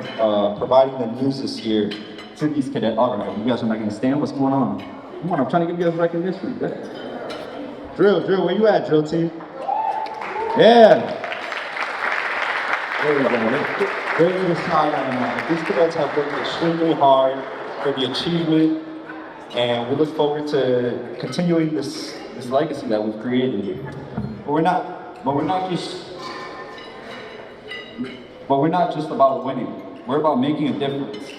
providing the news this year to these cadets. All right, you guys are not gonna stand? What's going on? Come on, I'm trying to give you guys recognition. Drill, where you at, drill team? Yeah. There we go. Very little side on that. These cadets have worked extremely hard for the achievement, and we look forward to continuing this legacy that we've created. But we're not just about winning. We're about making a difference.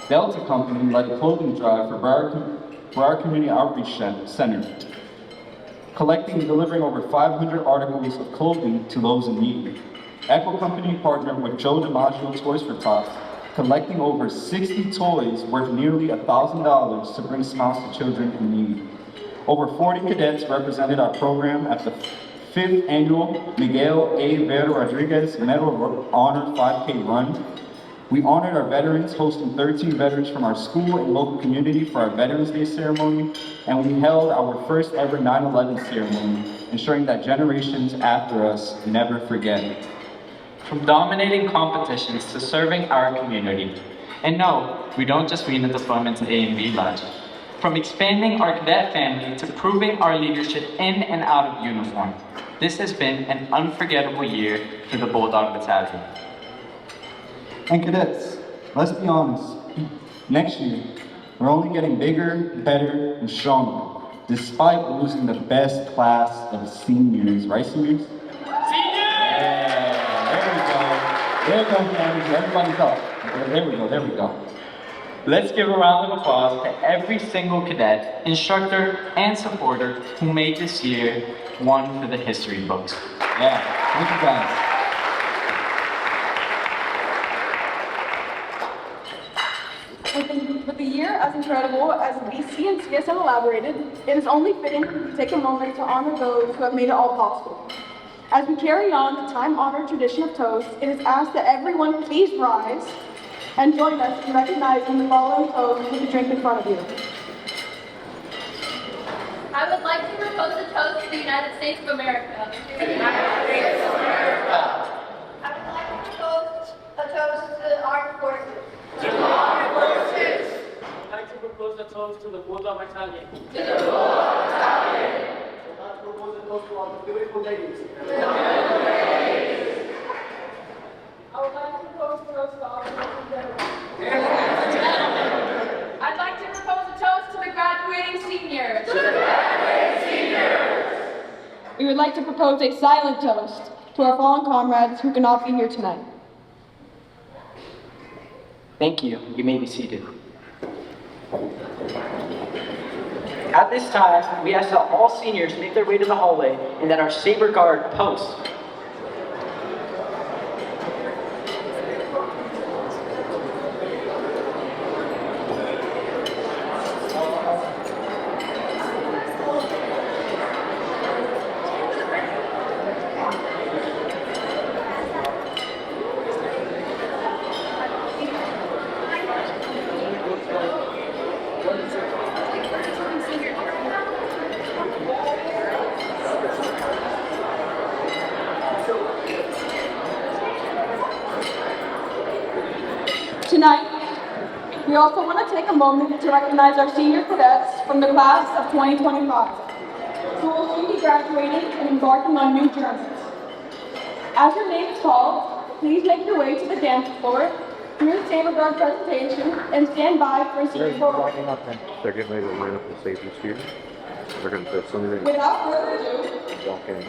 Delta Company led a clothing drive for our Community Outreach Center, collecting and delivering over 500 articles of clothing to those in need. Echo Company partnered with Joe DiMaggio Toys for Tots, collecting over 60 toys worth nearly $1,000 to bring smiles to children in need. Over 40 cadets represented our program at the 5th annual Miguel A. Vera Rodriguez Medal of Honor 5K run. We honored our veterans, hosting 13 veterans from our school and local community for our Veterans Day ceremony, and we held our first ever 9/11 ceremony, ensuring that generations after us never forget. From dominating competitions to serving our community. And no, we don't just mean the deployments A and B lunch. From expanding our cadet family to proving our leadership in and out of uniform. This has been an unforgettable year for the Bulldog Battalion. And cadets, let's be honest, next year, we're only getting bigger, better, and stronger, despite losing the best class of seniors, right seniors? There we go, families. Everybody's up. There we go. Let's give a round of applause to every single cadet, instructor, and supporter who made this year one for the history books. Yeah, thank you guys. With the year as incredible as BC and CSM elaborated, it is only fitting to take a moment to honor those who have made it all possible. As we carry on the time-honored tradition of toast, it is asked that everyone please rise and join us in recognizing the following toast with the drink in front of you. I would like to propose a toast to the United States of America. To the United States of America. I would like to propose a toast to the armed forces. To the armed forces. I'd like to propose a toast to the Bulldog Battalion. To the Bulldog Battalion. I'd like to propose a toast to all the beautiful ladies. To the beautiful ladies. I would like to propose a toast to all the veterans. I'd like to propose a toast to the graduating seniors. To the graduating seniors. We would like to propose a silent toast to our fallen comrades who cannot be here tonight. Thank you. You may be seated. At this time, we ask that all seniors make their way to the hallway and that our Saber Guard post. Tonight, we also want to take a moment to recognize our senior cadets from the class of 2025, who will soon be graduating and embarking on new journeys. As your name is called, please make your way to the dance floor, through the Saber Guard presentation, and stand by for a senior photo. They're getting ready to line up the Sabres here. They're going to put some of it. Without further ado, Walk in.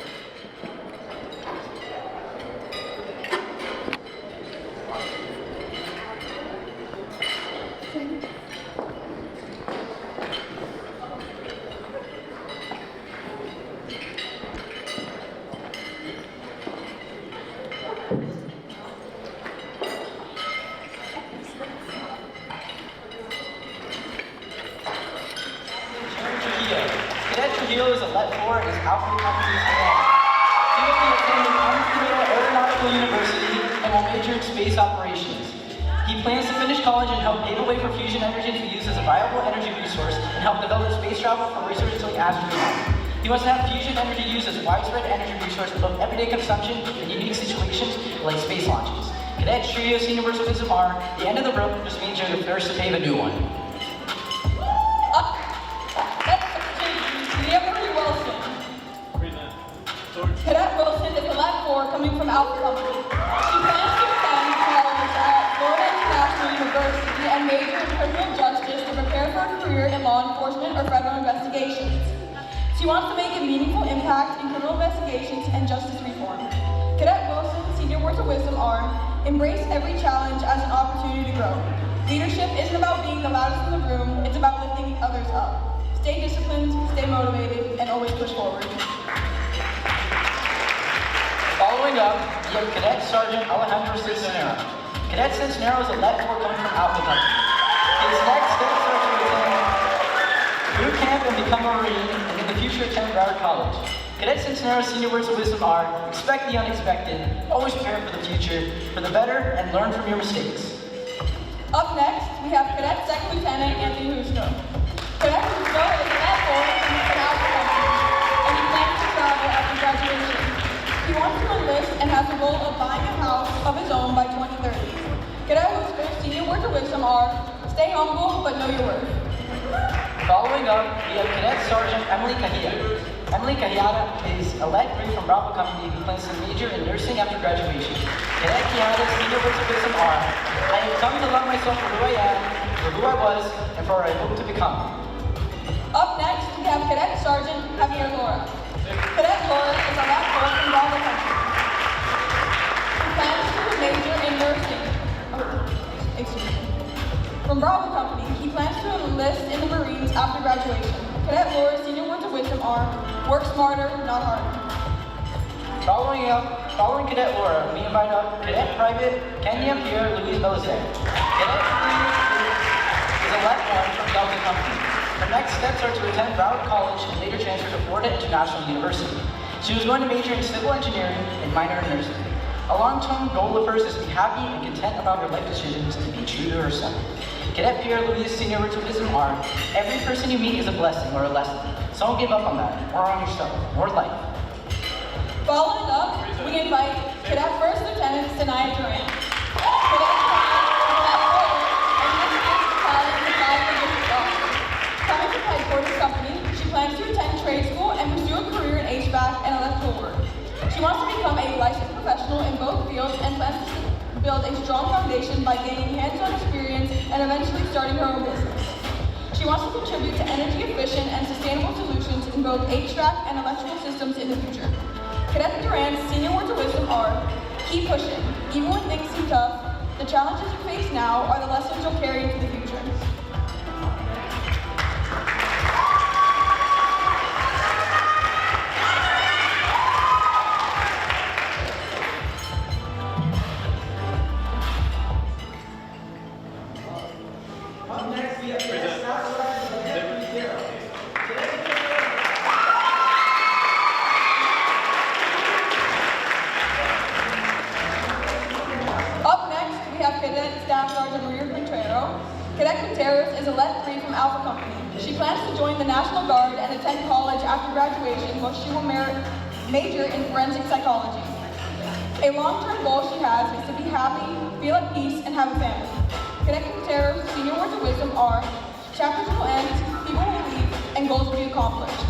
Is a let for is Alfred Company's command. He will be attending Huntsville Aeronautical University and will major in space operations. He plans to finish college and help pave the way for fusion energy to be used as a viable energy resource and help develop space travel for research until astronauts. He wants to have fusion energy used as a widespread energy resource for both everyday consumption and unique situations like space launches. Cadet Trios Universalism are the end of the rope, just means you're the first to pave a new one. Alpha Company. She plans to attend college at Florida International University and major in criminal justice to prepare for a career in law enforcement or federal investigations. She wants to make a meaningful impact in criminal investigations and justice reform. Cadet Wilson, Senior Words of Wisdom are, embrace every challenge as an opportunity to grow. Leadership isn't about being the loudest in the room, it's about lifting others up. Stay disciplined, stay motivated, and always push forward. Following up, we have Cadet Sergeant Alejandro Cisneros. Cadet Cisneros is a Let 4 coming from Alpha Company. His next steps are to attend boot camp and become a Marine, and in the future attend Broward College. Cadet Cisneros' senior words of wisdom are, expect the unexpected, always prepare for the future, for the better, and learn from your mistakes. Up next, we have Cadet Second Lieutenant Anthony Husto. Cadet Husto is a Let 4 coming from Alpha Company, and he plans to travel after graduation. He wants to enlist and has the goal of buying a house of his own by 2030. Cadet Husto's senior words of wisdom are, stay humble, but know your worth. Following up, we have Cadet Sergeant Emily Cajada. Emily Cajada is a Let 3 from Bravo Company who plans to major in nursing after graduation. Cadet Cajada's senior words of wisdom are, I have come to love myself for who I am, for who I was, and for what I hope to become. Up next, we have Cadet Sergeant Javier Laura. Cadet Laura is a Let 4 from Bravo Company. He plans to major in nursing. From Bravo Company, he plans to enlist in the Marines after graduation. Cadet Laura's senior words of wisdom are, work smarter, not harder. Following Cadet Laura, we invite up Cadet Private Kenya Pierre Louise Belizet. Cadet is a Let 1 from Delta Company. Her next steps are to attend Broward College and later transfer to Florida International University. She was going to major in civil engineering and minor in nursing. A long-term goal of hers is to be happy and content about her life decisions and to be true to herself. Cadet Pierre Louise senior words of wisdom are, every person you meet is a blessing or a lesson. So don't give up on that, or on yourself, or life. Following up, we invite Cadet First Lieutenant Sanaya Duran. Cadet Coming from Headquarters Company, she plans to attend trade school and pursue a career in HVAC and electrical work. She wants to become a licensed professional in both fields and plans to build a strong foundation by gaining hands-on experience and eventually starting her own business. She wants to contribute to energy-efficient and sustainable solutions in both HVAC and electrical systems in the future. Cadet Duran's senior words of wisdom are, keep pushing. Even when things seem tough, the challenges you face now are the lessons you'll carry into the future. Cadet Quinteros is a Let 3 from Alpha Company. She plans to join the National Guard and attend college after graduation, where she will major in forensic psychology. A long-term goal she has is to be happy, feel at peace, and have a family. Cadet Quinteros' senior words of wisdom are, chapters will end, people will leave, and goals will be accomplished.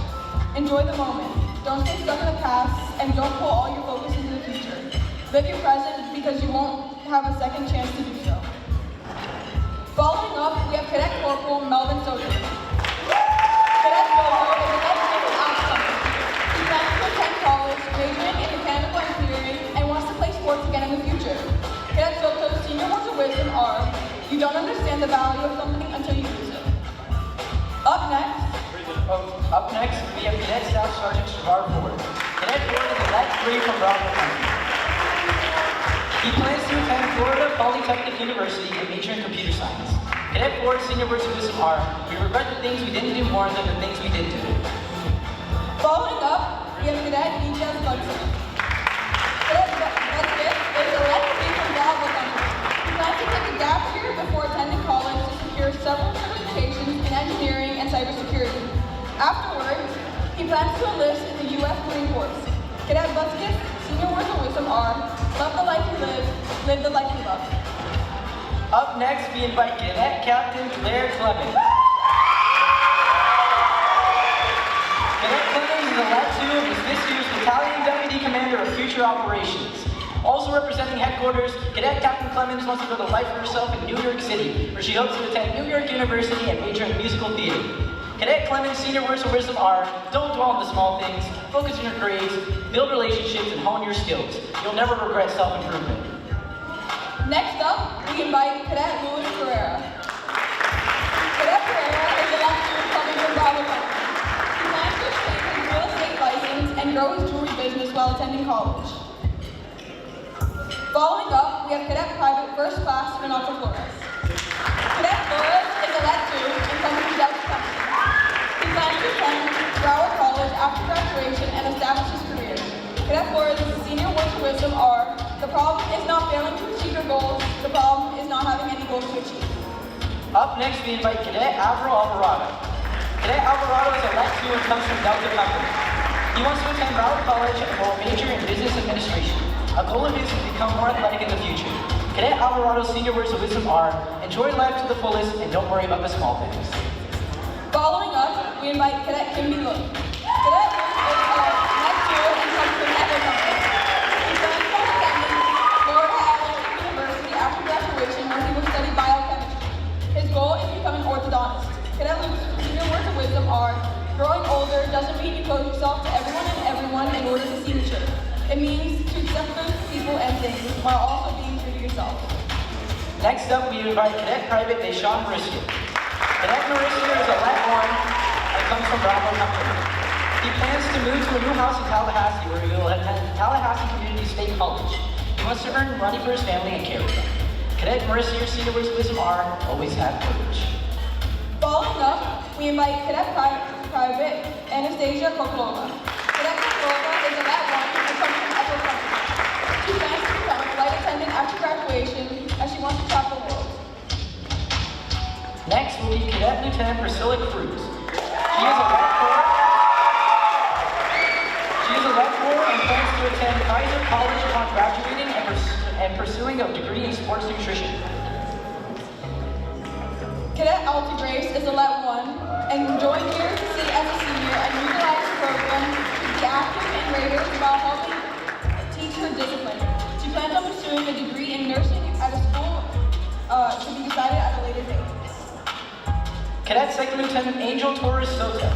Enjoy the moment. Don't stay stuck in the past, and don't pull all your focus into the future. Live your present because you won't have a second chance to do so. Following up, we have Cadet Corporal Melvin Soder. Cadet Soder is a Let 3 from Alpha Company. He plans to attend college, majoring in mechanical engineering, and wants to play sports again in the future. Cadet Soder's senior words of wisdom are, you don't understand the value of something until you lose it. Up next, we have Cadet Staff Sergeant Shavar Ford. Cadet Ford is a Let 3 from Bravo Company. He plans to attend Florida Polytechnic University and major in computer science. Cadet Ford's senior words of wisdom are, we regret the things we didn't do more than the things we did do. Following up, we have Cadet Nichas Budson. Cadet Budson is a Let 3 from Bravo Company. He plans to take a gap year before attending college to secure several certifications in engineering and cybersecurity. Afterwards, he plans to enlist in the U.S. Marine Corps. Cadet Buskis' senior words of wisdom are, love the life you live the life you love. Up next, we invite Cadet Captain Claire Clemens. Cadet Clemens is a Let 2 and is this year's Battalion Deputy Commander of Future Operations. Also representing headquarters, Cadet Captain Clemens wants to build a life for herself in New York City, where she hopes to attend New York University and major in musical theater. Cadet Clemens' senior words of wisdom are, don't dwell on the small things, focus on your grades, build relationships, and hone your skills. You'll never regret self-improvement. Next up, we invite Cadet Louis Pereira. Cadet Pereira is a lecturer coming from Bravo Company. He plans to obtain his real estate license and grow his jewelry business while attending college. Following up, we have Cadet Private First Class Renato Flores. Cadet Flores is a lecturer and comes from Delta Company. He plans to attend Broward College after graduation and establish his career. Cadet Flores' senior words of wisdom are, the problem is not failing to achieve your goals, the problem is not having any goals to achieve. Up next, we invite Cadet Alvarado. Cadet Alvarado is a lecturer and comes from Delta Company. He wants to attend Broward College and will major in business administration. A goal of his is to become more athletic in the future. Cadet Alvarado's senior words of wisdom are, enjoy life to the fullest and don't worry about the small things. Following up, we invite Cadet Kimby Look. Cadet Look is a lecturer and comes from Echo Company. He plans on attending Florida Atlantic University after graduation where he will study biochemistry. His goal is to become an orthodontist. Cadet Luke's senior words of wisdom are, growing older doesn't mean you close yourself to everyone and everyone in order to seem mature. It means to accept those people and things while also being true to yourself. Next up, we invite Cadet Private Deshaun Mauricio. Cadet Mauricio is a Lat 1 and comes from Bravo Company. He plans to move to a new house in Tallahassee where he will attend Tallahassee Community State College. He wants to earn money for his family and care for them. Cadet Mauricio's senior words of wisdom are, always have courage. Following up, we invite Cadet Private Anastasia Kokolova. Cadet Kokolova is a Lat 1 and comes from Echo Company. She plans to become a flight attendant after graduation as she wants to travel the world. Next will be Cadet Lieutenant Priscilla Cruz. She is a Lat 4 and plans to attend Kaiser College upon graduating and pursuing a degree in sports nutrition. Cadet Alta Grace is a Lat 1 and joined JROTC as a senior and utilized the program to be active in Raiders while helping teach her discipline. She plans on pursuing a degree in nursing at a school to be decided at a later date. Cadet Second Lieutenant Angel Torres Soto. Cadet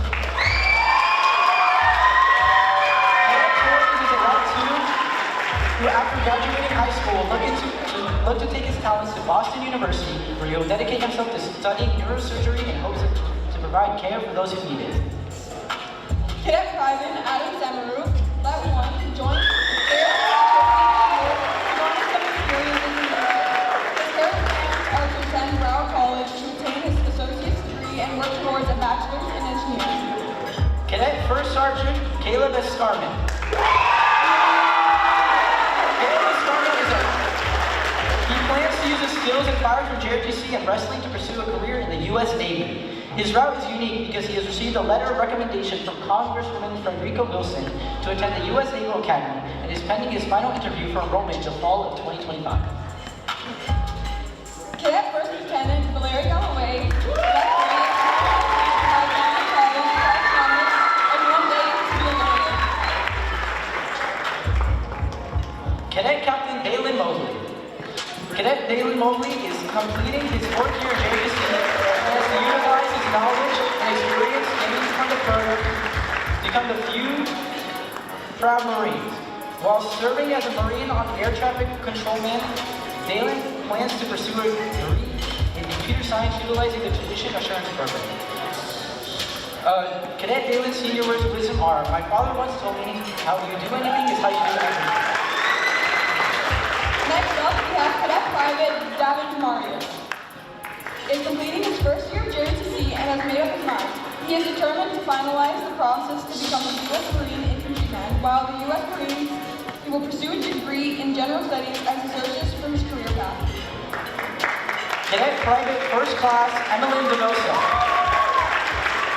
Torres is a Lat 2 who, after graduating high school, will look to take his talents to Boston University, where he will dedicate himself to studying neurosurgery in hopes to provide care for those who need it. Cadet Private Adam Samaru, Lat 1, joined some experiences in leadership. His current plans are to attend Broward College to obtain his associate's degree and work towards a bachelor's in engineering. Cadet First Sergeant Caleb Escarman. He plans to use his skills acquired from JROTC and wrestling to pursue a career in the U.S. Navy. His route is unique because he has received a letter of recommendation from Congresswoman Frederica Wilson to attend the U.S. Naval Academy and is pending his final interview for enrollment in the fall of 2025. Cadet First Lieutenant Valerie Galloway, Cadet Captain Dalen Mobley. Cadet Dalen Mobley is completing his 4th year at JROTC and has to utilize his knowledge and experience gained from the program to become the few proud Marines. While serving as a Marine on air traffic controlman, Dalen plans to pursue a degree in computer science utilizing the tuition assurance program. Cadet Dalen's senior words of wisdom are, my father once told me, how you do anything is how you do everything. Next up, we have Cadet Private David Marius. He is completing his 1st year of JROTC and has made up his mind. He is determined to finalize the process to become a U.S. Marine infantryman. While the U.S. Marines, he will pursue a degree in general studies as he searches for his career path. Cadet Private First Class Emmeline DeVosa.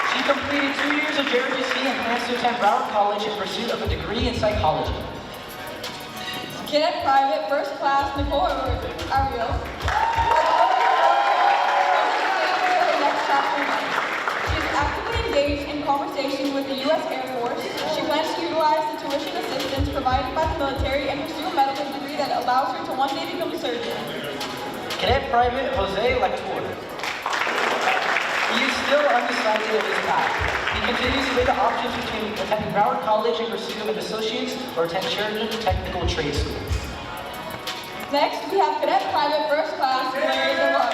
She completed 2 years of JROTC and plans to attend Broward College in pursuit of a degree in psychology. Cadet Private First Class Nicole Ariel. She is actively engaged in conversation with the U.S. Air Force. She plans to utilize the tuition assistance provided by the military and pursue a medical degree degree that allows her to one day become a surgeon. Cadet Private Jose Lector. He is still undecided of his path. He continues to weigh the options between attending Broward College in pursuit of an associate's or attend Sheridan Technical Trade School. Next, we have Cadet Private First Class Larry DeLove.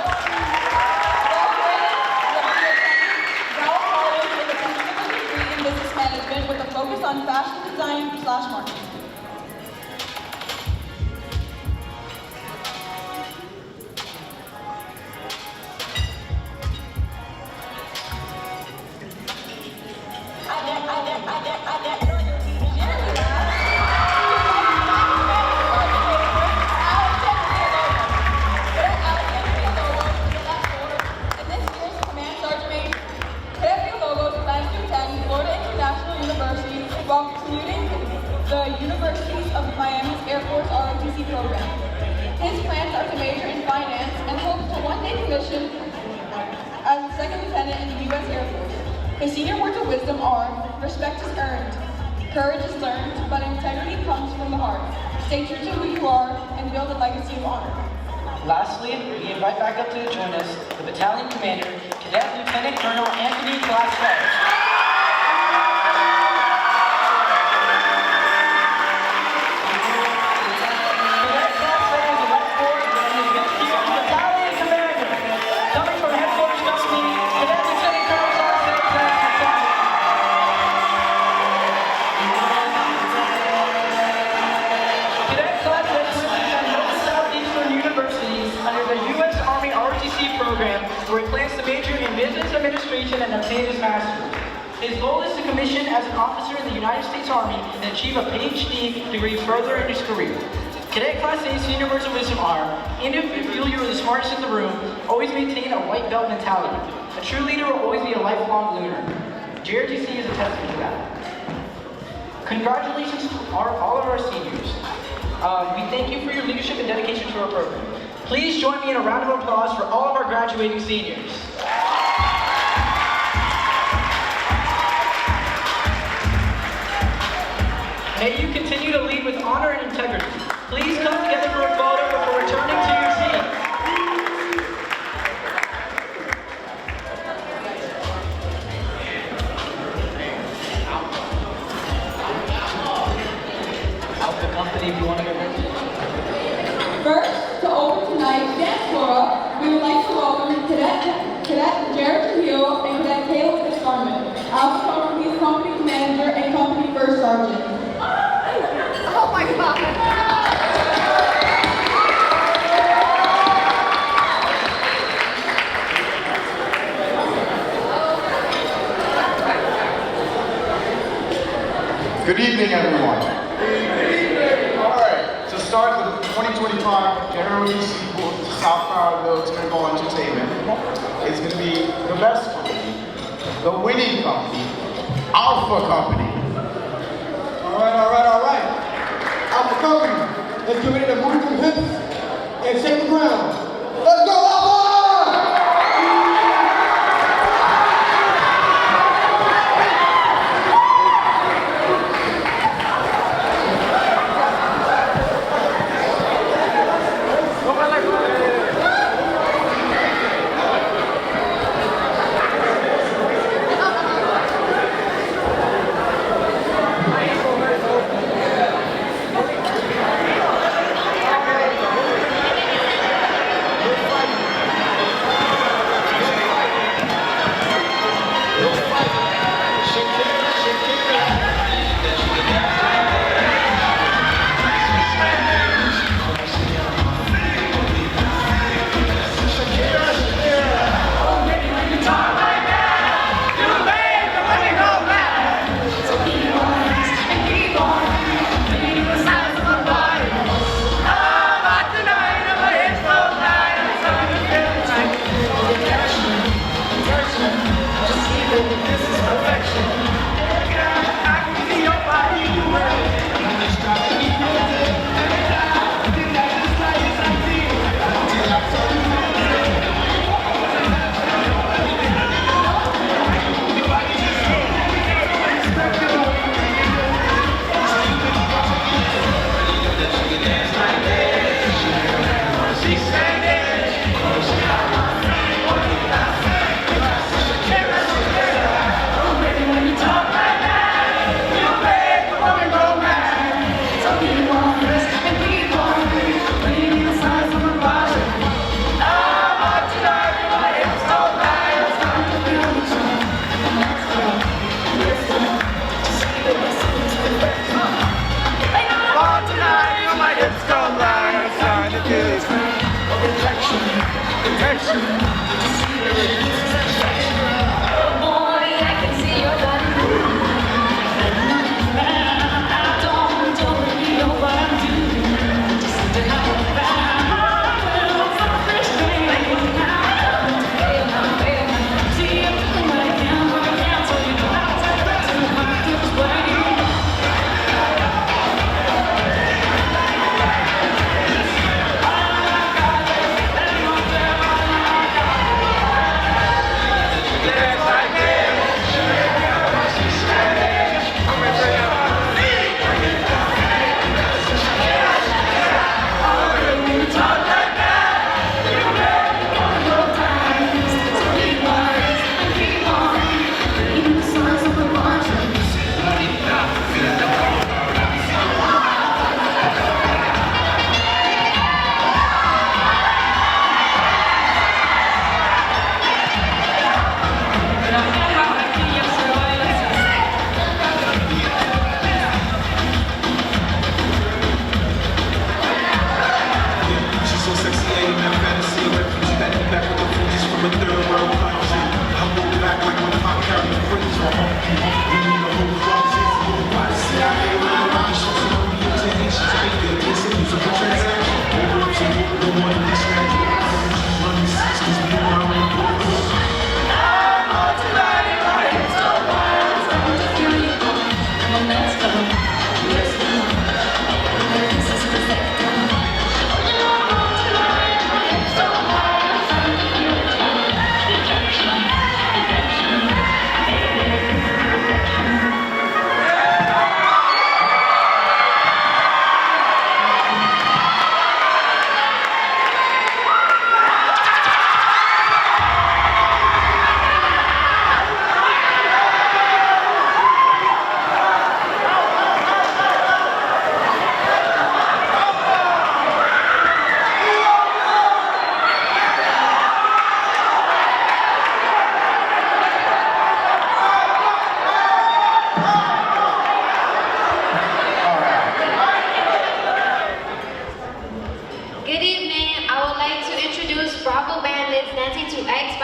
Broward College with a technical degree in business management with a focus on fashion design/marketing. While concluding the Universities of Miami's Air Force ROTC program. His plans are to major in finance and hopes to one day commission as a second lieutenant in the U.S. Air Force. His senior words of wisdom are, respect is earned, courage is learned, but integrity comes from the heart. Stay true to who you are and build a legacy of honor. Lastly, we invite back up to join us the battalion commander, Cadet Lieutenant Colonel Anthony Glasgow. Where he plans to major in business administration and obtain his master's. His goal is to commission as an officer in the United States Army and achieve a PhD degree further in his career. Cadet Class A senior words of wisdom are, even if you feel you are the smartest in the room, always maintain a white belt mentality. A true leader will always be a lifelong learner. JROTC is a testament to that. Congratulations to all of our seniors. We thank you for your leadership and dedication to our program. Please join me in a round of applause for all of our graduating seniors. May you continue to lead with honor and integrity. Please come together for a photo before returning to your seat. Alpha Company, if you want to go next. First, to open tonight's dance floor, we would like to welcome Cadet Jared Trujillo and Cadet Caleb Escarment, Alpha Company's company manager and company first sergeant. Oh my God! Good evening, everyone. All right, to start the 2025 JROTC South Broward Military Ball Entertainment, it's going to be the best company, the winning company, Alpha Company. All right. Alpha Company, let's get ready to move some hips and shake the ground. Let's go, Alpha!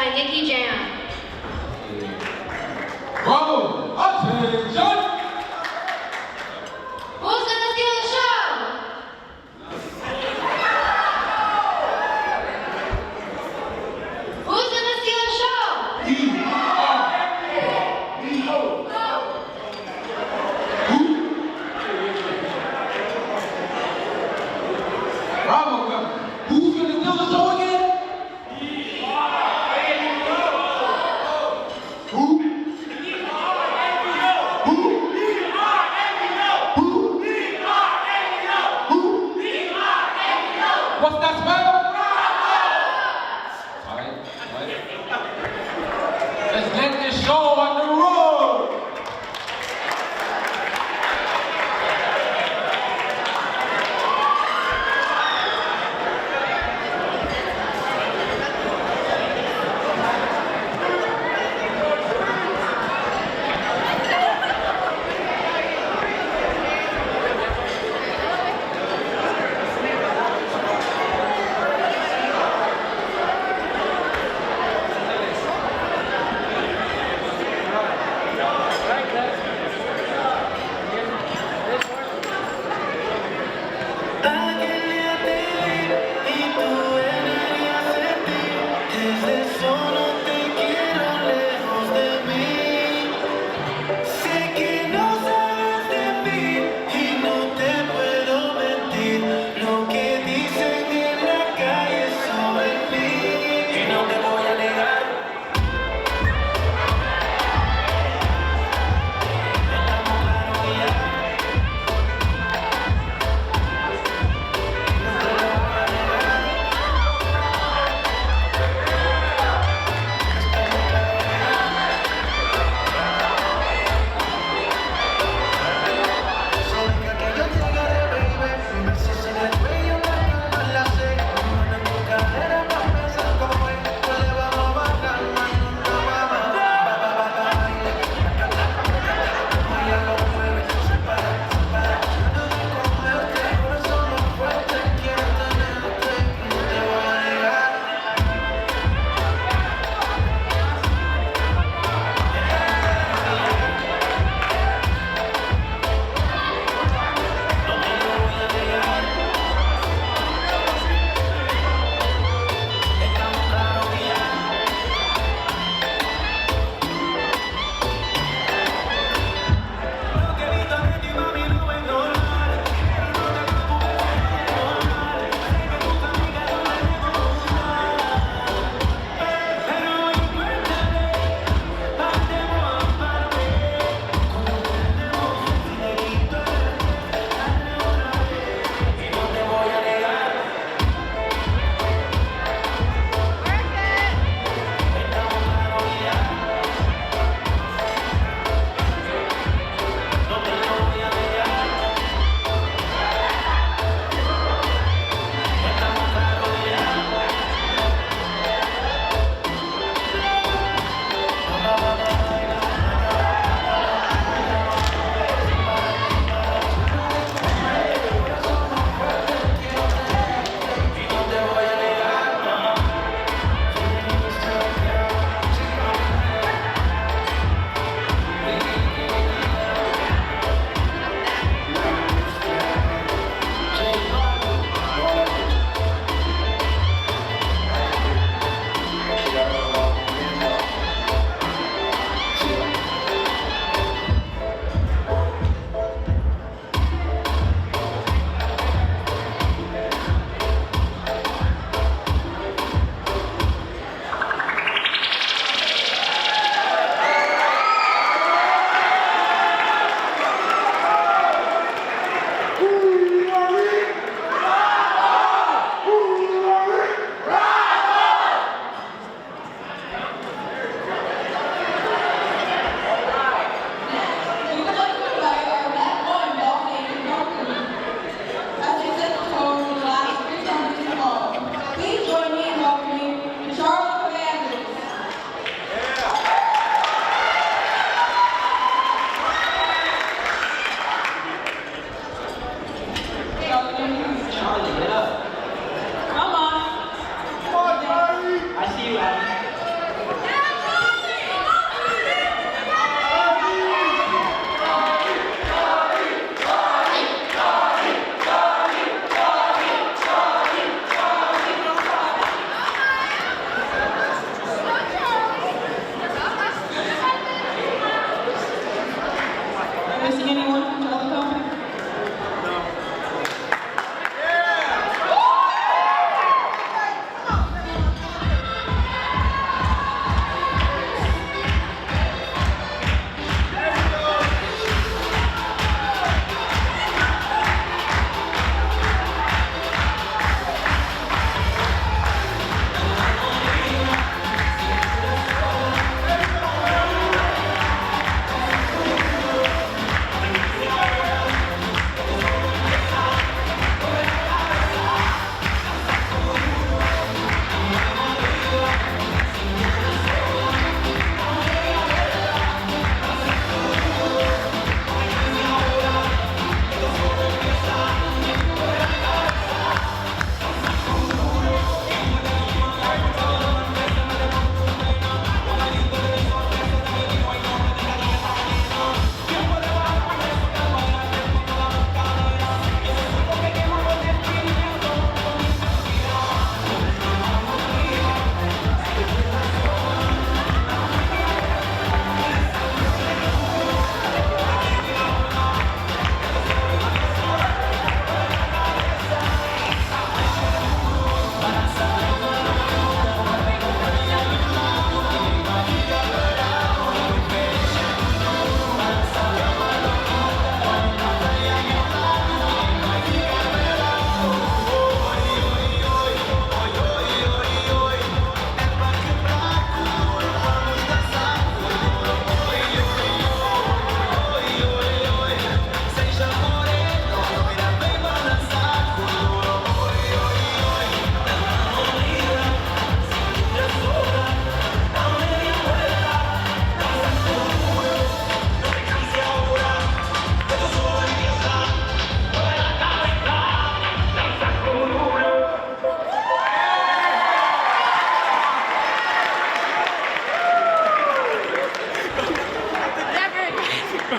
by Nikki Jam. Bravo! Attention! Who's gonna steal the show? Who's gonna steal the show? Bravo, Governor. Who's gonna steal the show again? Who? What's that spell? All right. Let's get this show on the road.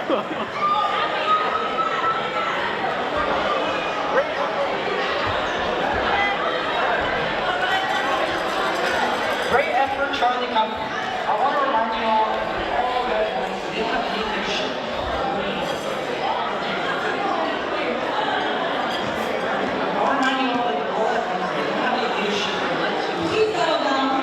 Great effort, Charlie Company. I want to remind you all that they have made their ship. I want to remind you all that all that they don't have any leadership or led to. Please settle down.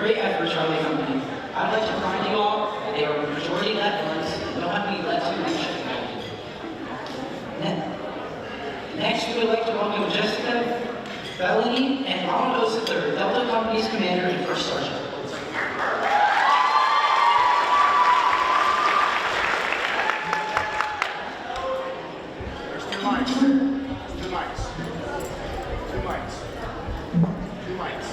Great effort, Charlie Company. I'd like to remind you all that they are majority led ones and don't have any led to leadership. Next, we would like to welcome Jessica Bellany and Ronald Osler, Delta Company's commander and first sergeant. There's two mics. Two mics. Two mics. Two mics.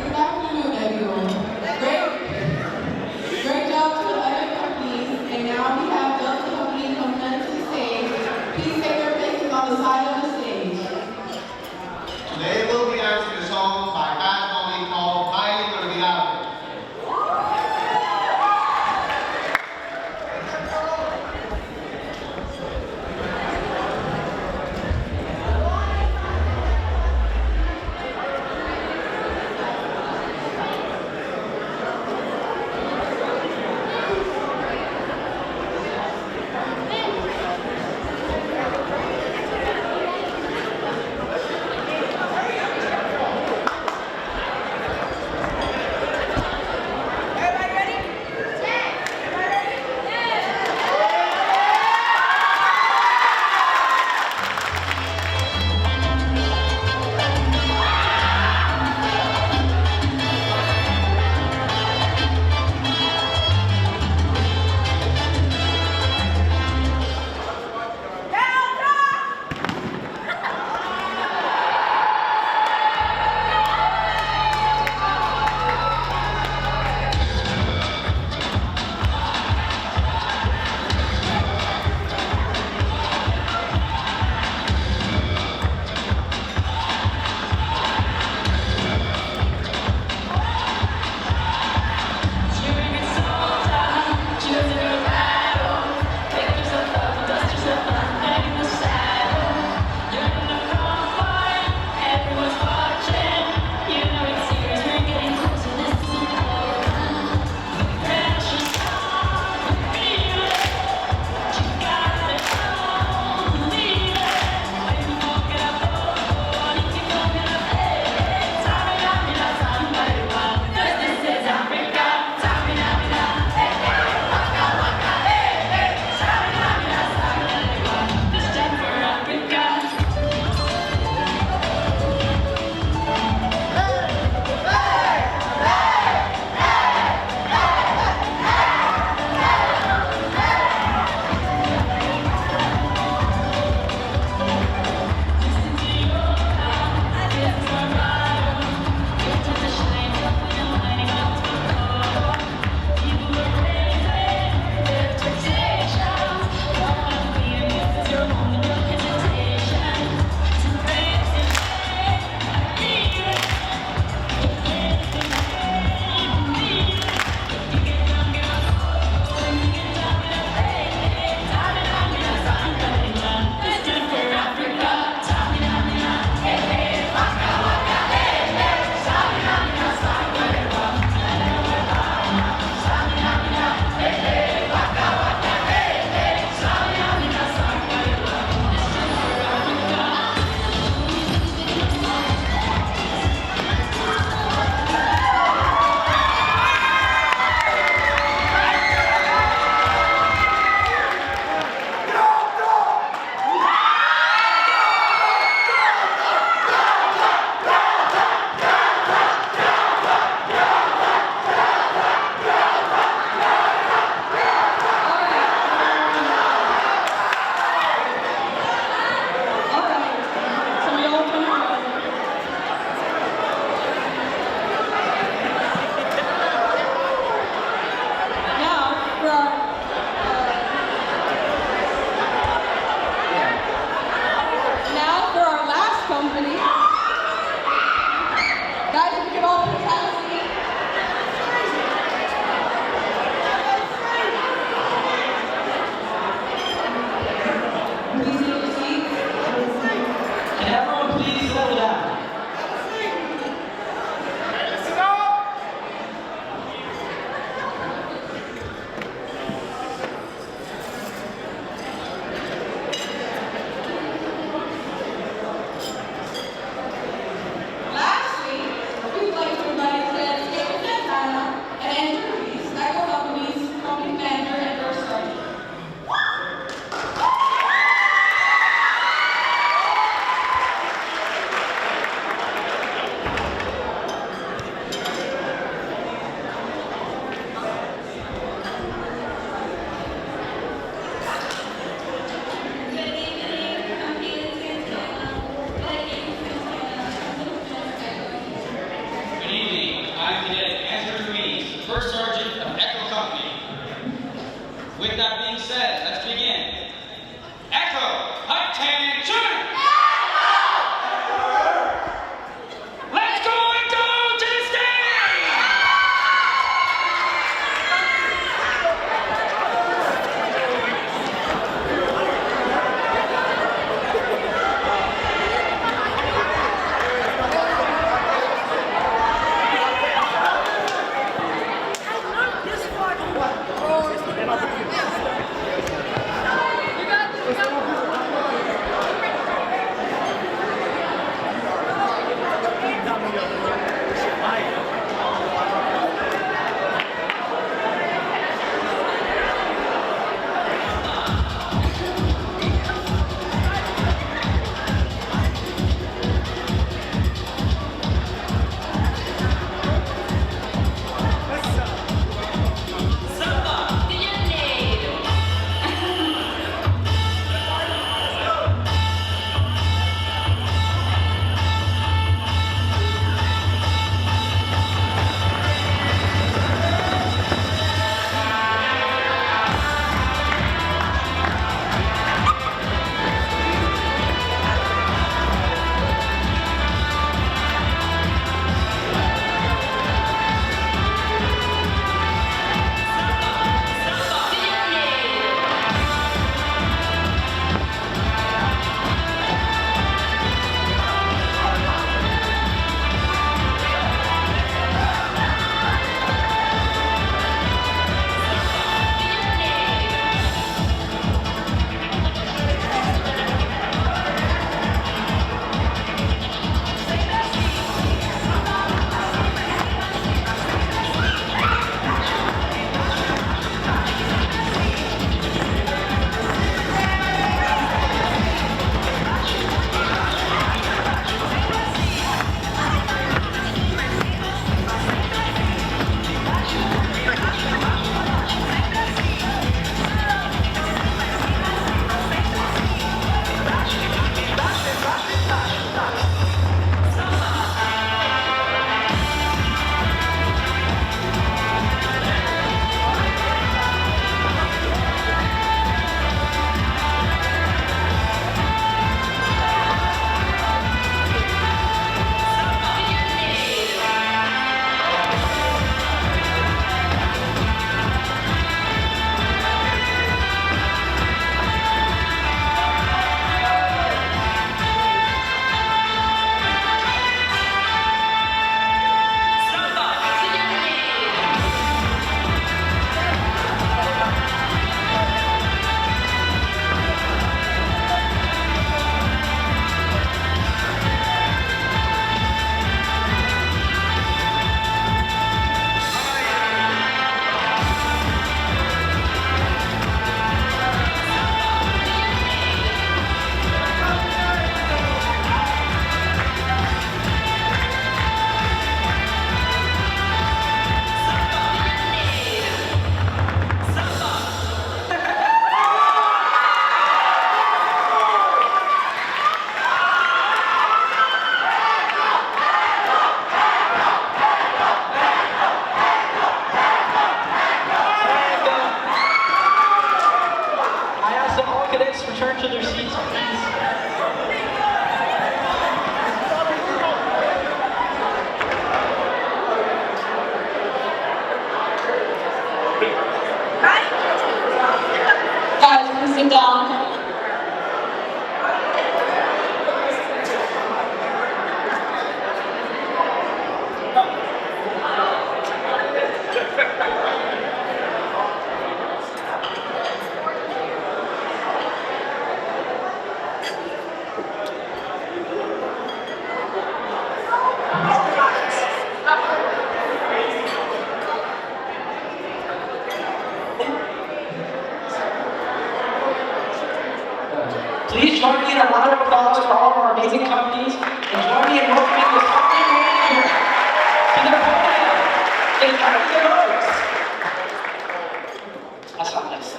Good afternoon, everyone. Great job to the other companies, and now we have Delta Company coming onto the stage. Please take their places on the side of the stage. Today we'll be dancing a song by battalion called Baile Olvidable. please sit down. Please join me in a round of applause for all of our amazing companies, and join me in welcoming the company manager to the podium in front of the folks. That's not nice.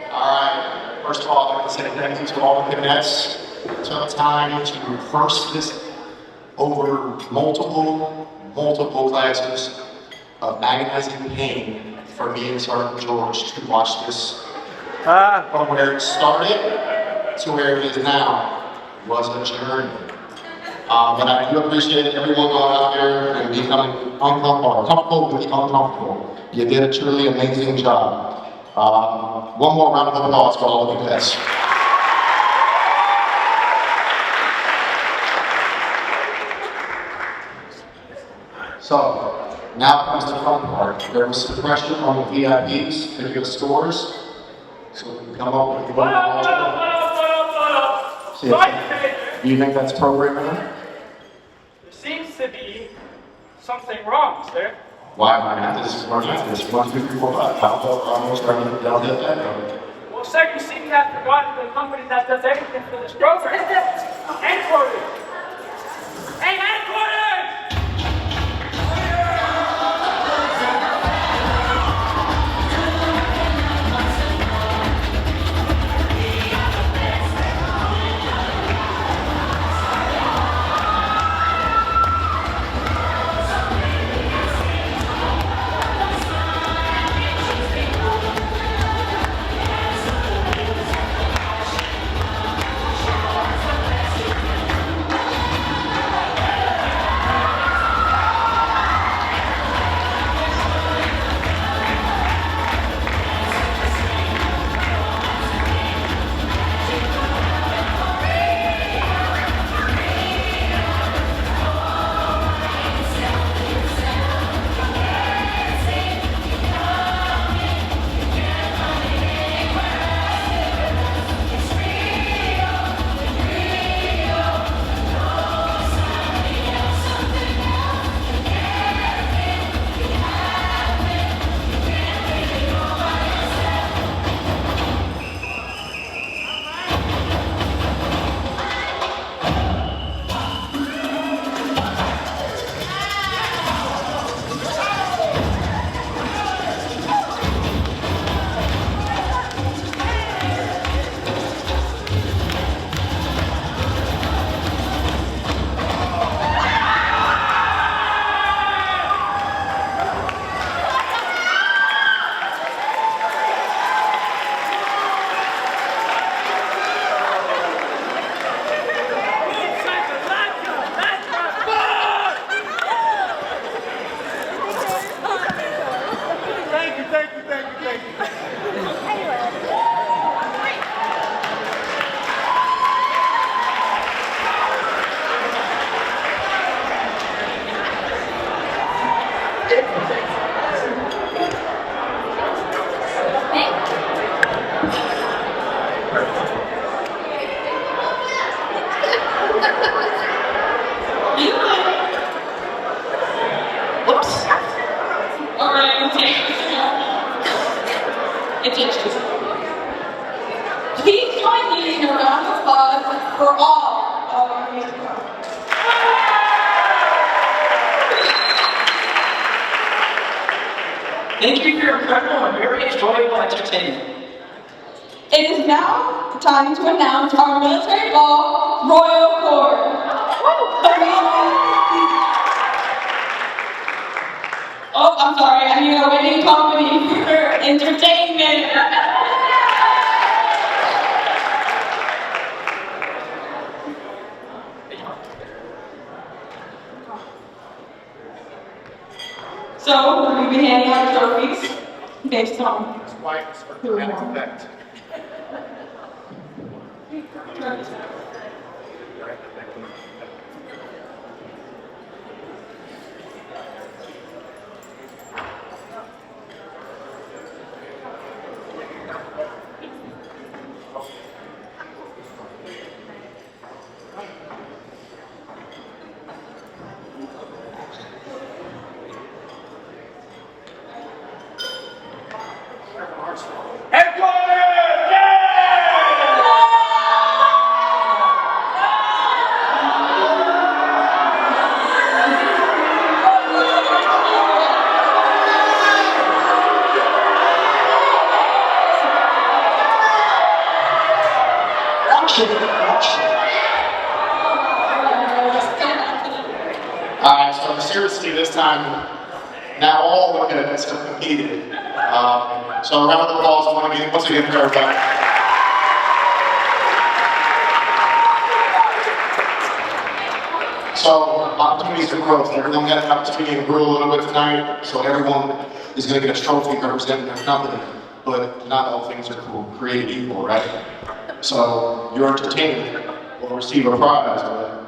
All right. First of all, I'd like to say thank you to all the cadets who took time to first visit over multiple classes of agonizing pain for me and Sergeant George to watch this from where it started to where it is now was a journey. But I do appreciate everyone going out there and becoming comfortable with the uncomfortable. You did a truly amazing job. One more round of applause for all of the cadets. So, now comes the fun part. There was some pressure on the VIPs to get scores, so we can come up with one. Do you think that's programming? There seems to be something wrong, sir. Why am I at this? Why am I at this? 1, 2, 3, 4, 5. Almost running down that. Well, sir, you seem to have forgotten the company that does everything for this program. Headquarters! Hey, headquarters! Please join me in a round of applause for all of our amazing Thank you for your incredible and very enjoyable entertainment. It is now time to announce our military ball Royal Corps. Oh, I'm sorry, I need a winning company for entertainment. So we'll be handing out trophies based on who we want. Alright, so seriously this time, now all the cadets have competed. So a round of applause once again for everybody. So, opportunities for growth. Everyone got an opportunity to grow a little bit tonight, so everyone is going to get a trophy representing their company. But not all things are created equal, right? So, your entertainment will receive a prize, but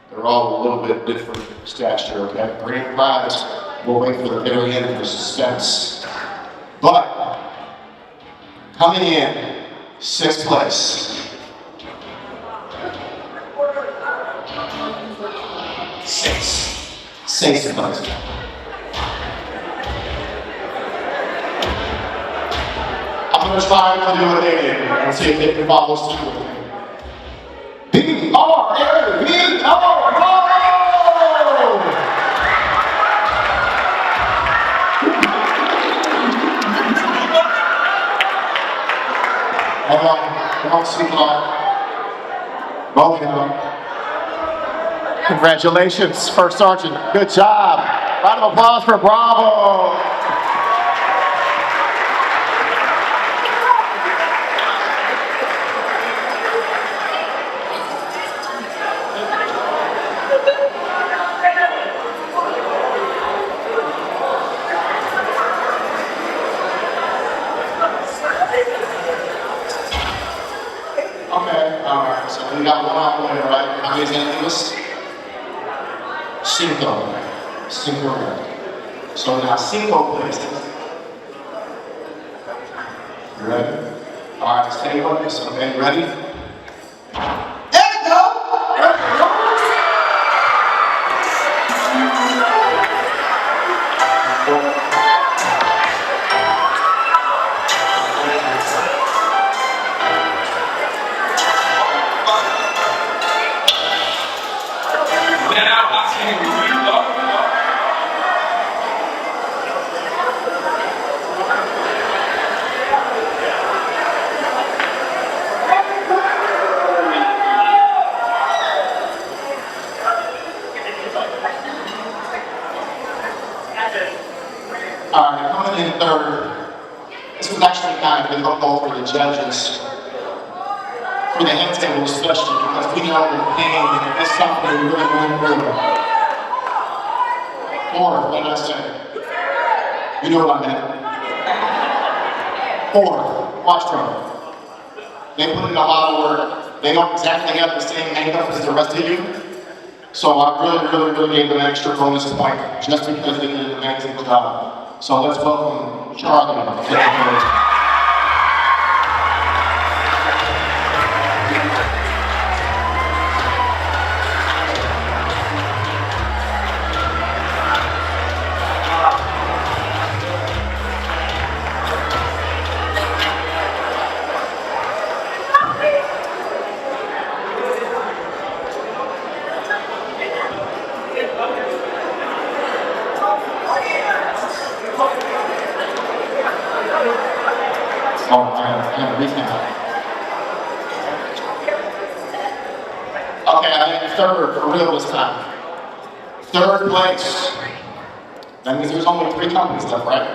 they're all a little bit different stature, okay? Grand prize, we'll wait for the very end for suspense. But, coming in, 6th place. 6th place. I'm going to try to do what they did and see if they can follow suit with me. Congratulations, First Sergeant. Good job. Round of applause for Bravo. Okay, alright, so we got one out the way, right? How many's gonna do this? Cinco. So now 5 places. You ready? Alright, stay with this, okay? Ready? Alright, coming in 3rd. This was actually kind of a good goal for the judges. For the head table especially, because we know the pain that this company really went through. 4th, what did I say? You know what I meant. 4th, watch from. They put in a lot of work. They don't exactly have the same makeup as the rest of you. So I really gave them an extra bonus point just because they did an amazing job. So let's welcome Charlie to the stage. Okay, I think 3rd for real this time. 3rd place. That means there's only 3 companies left, right?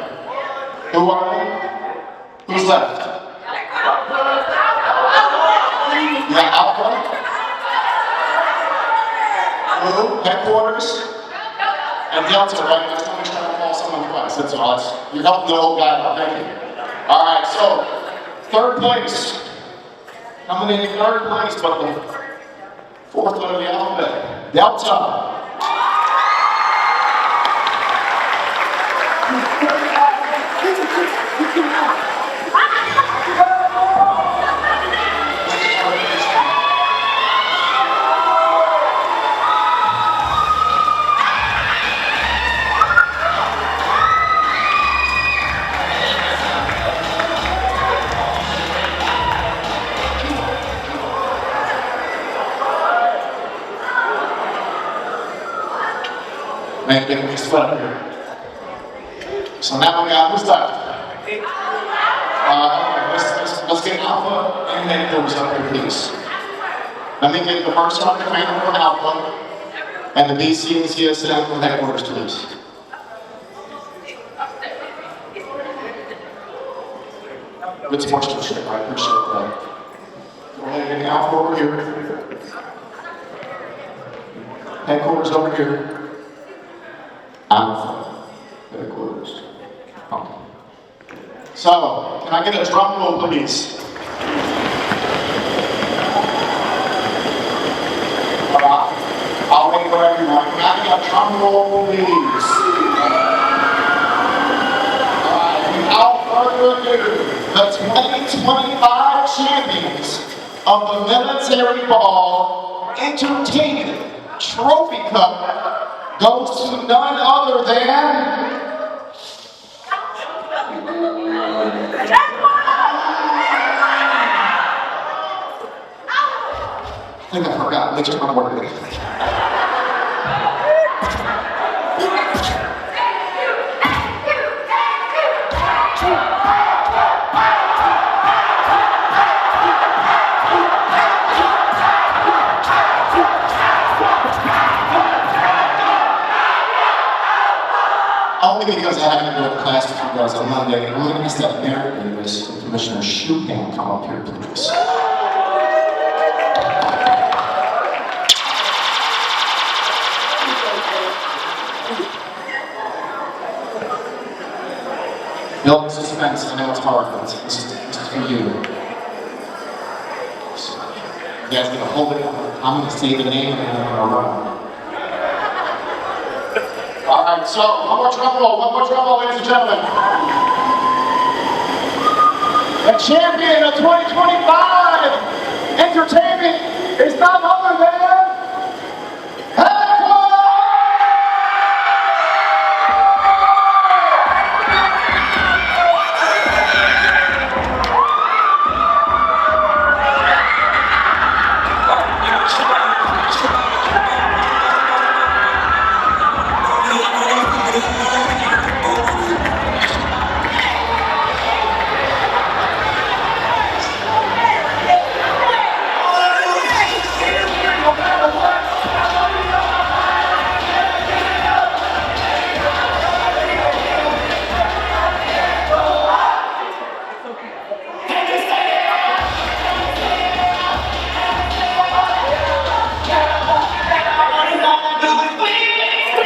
Who are they? Who's left? Yeah, Alpha. Who? Headquarters. And Delta, right? That's how much time falls someone's class, that's all. You're helping the old guy out, thank you. All right, so, third place. Coming in third place, but the fourth letter of the alphabet, Delta. Man, get me sweat up here. So now we got who's left? Let's get Alpha and headquarters up here, please. Let me get the first one commander from Alpha and the BC and CSM from headquarters, please. Good sportsmanship, I appreciate that. Go ahead and get Alpha over here. Headquarters over here. Alpha headquarters. Okay. So, can I get a drum roll, please? I'll wait for everyone. Can I get a drum roll, please? Alright, without further ado, the 2025 champions of the Military Ball Entertainment Trophy Cup goes to none other than I think I forgot. They just want to work with it. Only because I had to go to class with you guys on Monday, and I'm going to ask that American English Commissioner Shupan come up here, please. Building suspense, I know it's hard, but this is for you. So, you guys gonna hold it up. I'm gonna say the name and then I'm gonna run. Alright, so one more drum roll, ladies and gentlemen. The champion of 2025 entertainment is none other than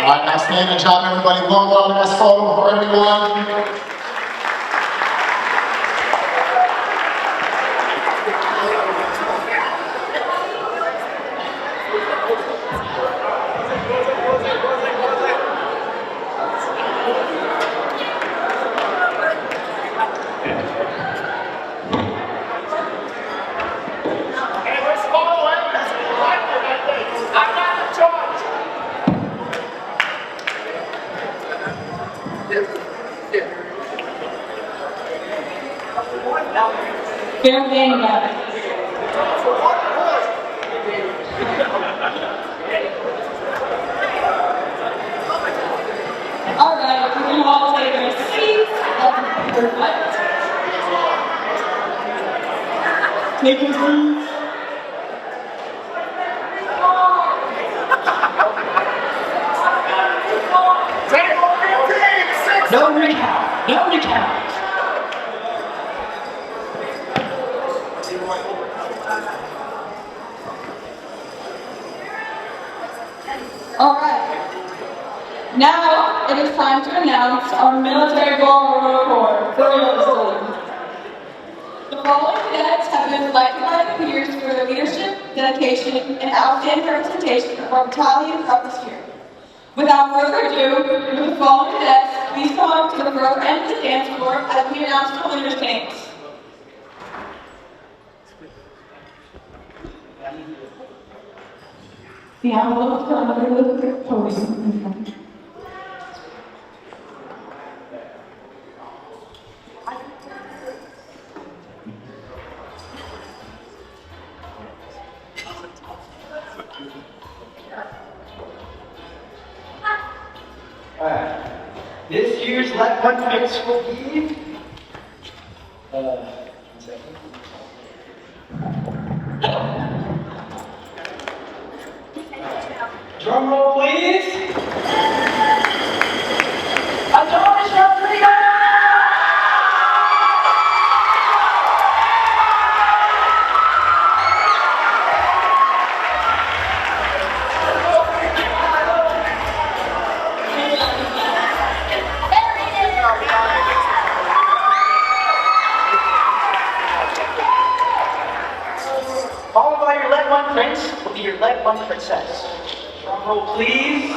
Alright, outstanding job, everybody. One last photo for everyone. Fair game, guys. All right, we can all take our seats. Take your seats. No recount. No recount. All right. Now it is time to announce our military ball award for real. The following cadets have been selected by the peers for their leadership, dedication, and outstanding representation of our battalion throughout this year. Without further ado, with the following cadets, please come up to the further end of the dance floor as we announce the winners' names. The envelope for the podium. This year's Let One Prince will be. One second. Drum roll, please. Adonis Rodriguez! Followed by your Let One Prince will be your Let One Princess. Drum roll, please.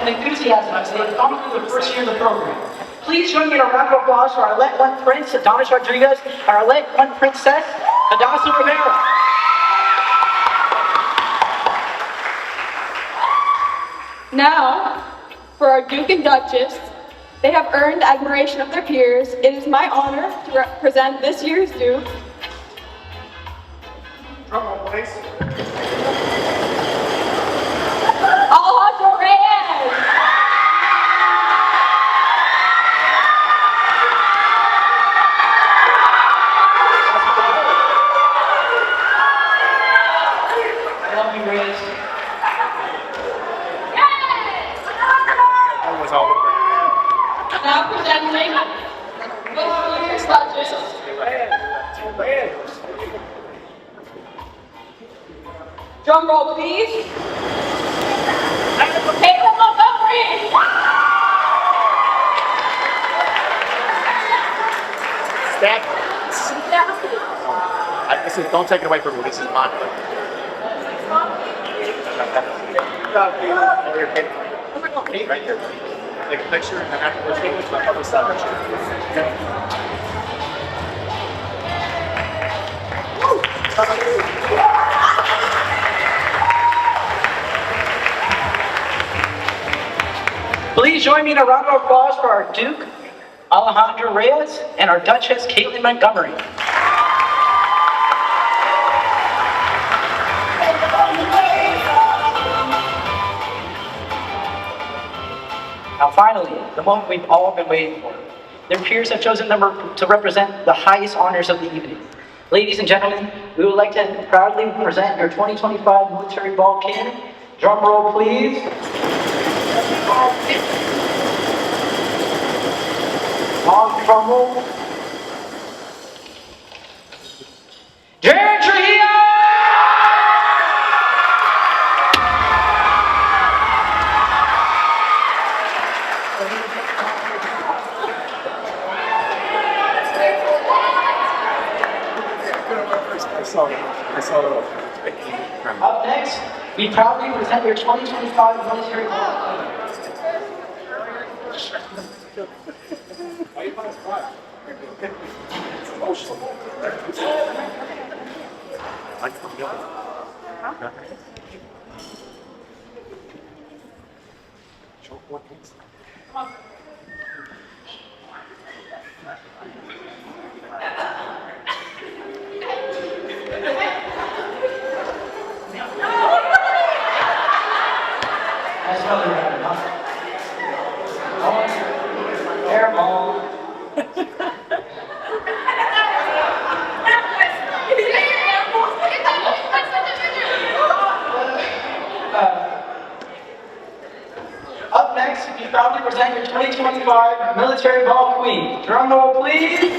And enthusiasm as they have gone through the first year of the program. Please join me in a round of applause for our Let One Prince, Adonis Rodriguez, and our Let One Princess, Adasa Rivera. Now, for our Duke and Duchess, they have earned admiration of their peers. It is my honor to represent this year's Duke. Drum roll, please. Alejandro Reyes! I love you, Reyes. Now presenting this year's Duchess. Drum roll, please. Caleb Montgomery! Stack. This is, don't take it away from me. This is mine. Right here. Take a picture and then afterwards take a other side. Please join me in a round of applause for our Duke, Alejandro Reyes, and our Duchess, Caitlin Montgomery. Now finally, the moment we've all been waiting for. Their peers have chosen them to represent the highest honors of the evening. Ladies and gentlemen, we would like to proudly present your 2025 Military Ball King. Drum roll, please. Long drum roll. Jared Trujillo! I saw it. Up next, we proudly present your 2025 Military Ball King. present your 2025 Military Ball Queen. Drum roll, please.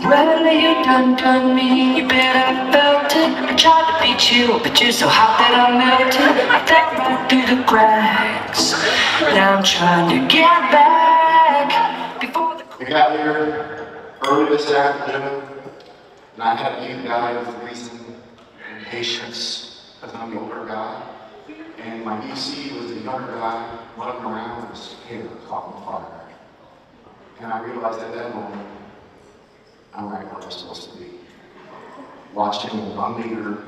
Well, you done me, you bet I felt it. I tried to beat you, but you're so hot that I melted. I fell right through the cracks. Now I'm trying to get back before the... We got here early this afternoon, and I had a new guy with reason and patience, because I'm the older guy. And my EC was the younger guy running around with his hair caught on fire. And I realized at that moment, I'm right where I'm supposed to be. Watching one leader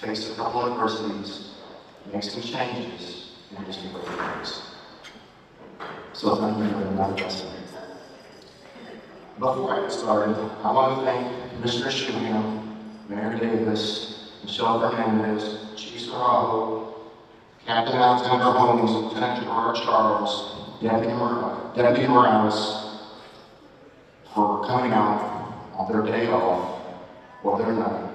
face a couple of adversities, make some changes, and just great things. So thank you for another lesson. Before I get started, I want to thank Commissioner Schumann, Mayor Davis, Michelle Fernandez, Chief Scarajo, Captain Alexander Holmes, Lieutenant Gerard Charles, Deputy Morales, for coming out on their day off, or their night,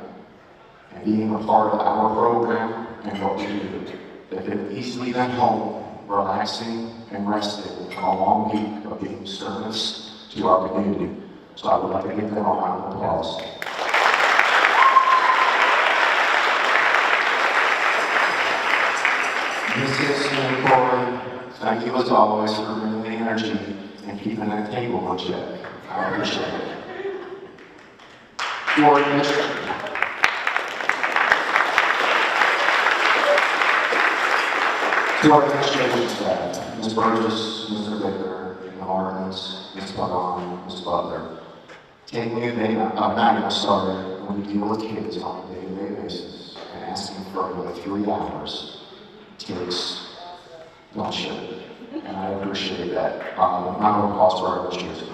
and being a part of our program and what we do. They could have easily been home, relaxing and resting from a long week of being service to our community. So I would like to give them a round of applause. Mrs. and Corey, thank you as always for bringing the energy and keeping that table in check. I appreciate it. To our administration staff, Ms. Burgess, Mr. Baker, Ms. Martins, Ms. Pagan, Ms. Butler, taking advantage when we deal with kids on a day-to-day basis and asking for over 3 hours takes bloodshed, and I appreciate that. Round of applause for our administrators.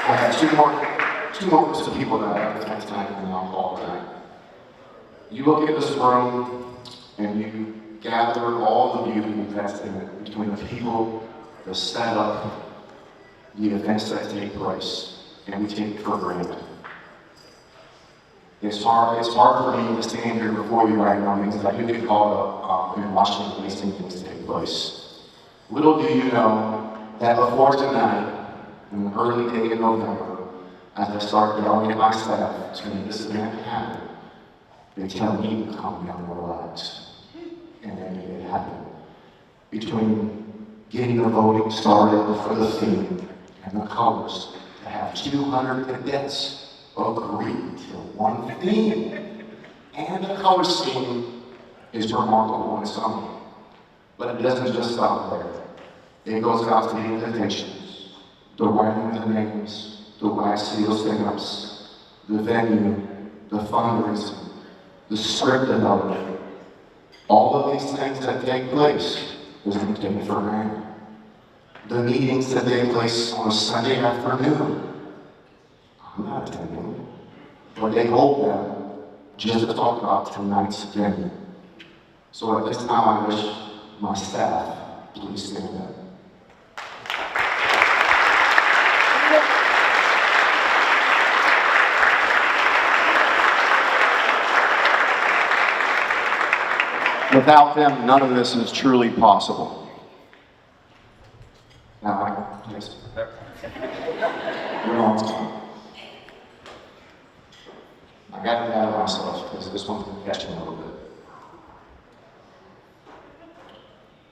I have two more groups of people that I have to thank tonight, and then I'll call it tonight. You look at this room, and you gather all the beauty that's in it, between the people, the setup, the events that take place, and we take it for granted. It's hard for me to stand here before you right now because I do get caught up in watching amazing things take place. Little do you know that before tonight, in the early day of November, as I start yelling at my staff to make this event happen, they tell me to calm down and relax. And then it happened. Between getting the voting started for the theme and the colors, to have 200 cadets agree to one theme and a color scheme is remarkable on its own. But it doesn't just stop there. It goes out to the invitations, the writing of the names, the wax seal stand-ups, the venue, the fundraising, the script development. All of these things that take place is taken for granted. The meetings that take place on a Sunday afternoon, I'm not attending, but they hold them just to talk about tonight's venue. So at this time, I wish my staff, please stand up. Without them, none of this is truly possible. Now, yes. You're on. I got to get out of myself because this one's going to catch me a little bit.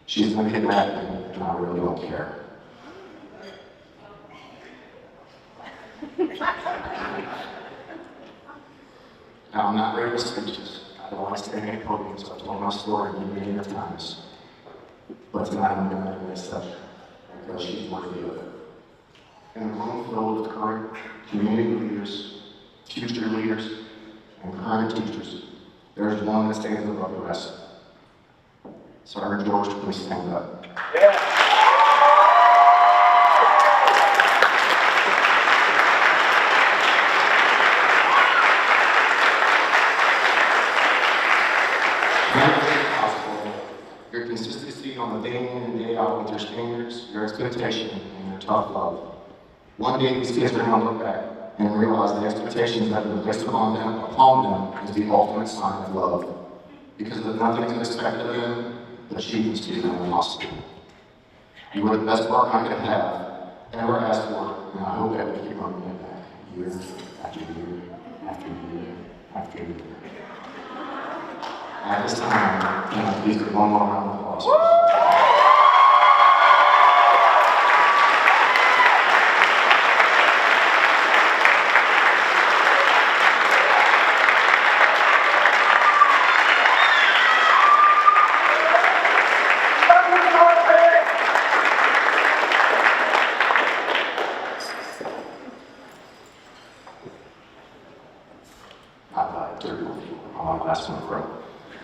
She's going to get mad at me, and I really don't care. Now, I'm not great with speeches. I don't want to stand at podiums. I've told my story many times. But tonight I'm going to make this up because she's worthy of it. In a room filled with current community leaders, future leaders, and current teachers, there's one that stands above the rest. Sergeant George, please stand up. Yeah. Your consistency on the day in and day out with your standards, your expectation, and your tough love. One day these kids are going to look back and realize the expectations that have been placed upon them is the ultimate sign of love. Because if nothing is expected of them, achievements to them impossible. You were the best partner I could have ever asked for, and I hope that we keep running it back year after year after year after year. At this time, can I please give one more round of applause?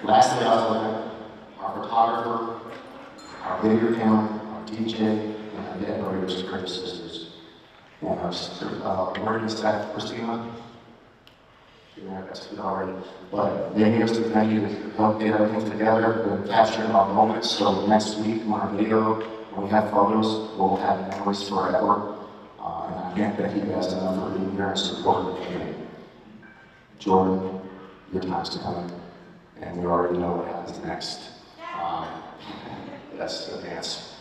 Lastly, I was looking our photographer, our video camera, our DJ, and our decorators, great sisters. And our emergency staff, Christina. Yeah, that's good already. But they gave us the venue to help get everything together and capture our moments. So next week on our video, when we have photos, we'll have memories forever. And I can't thank you guys enough for being here and supporting the community. Jordan, your time's coming. And we already know what happens next. That's the dance.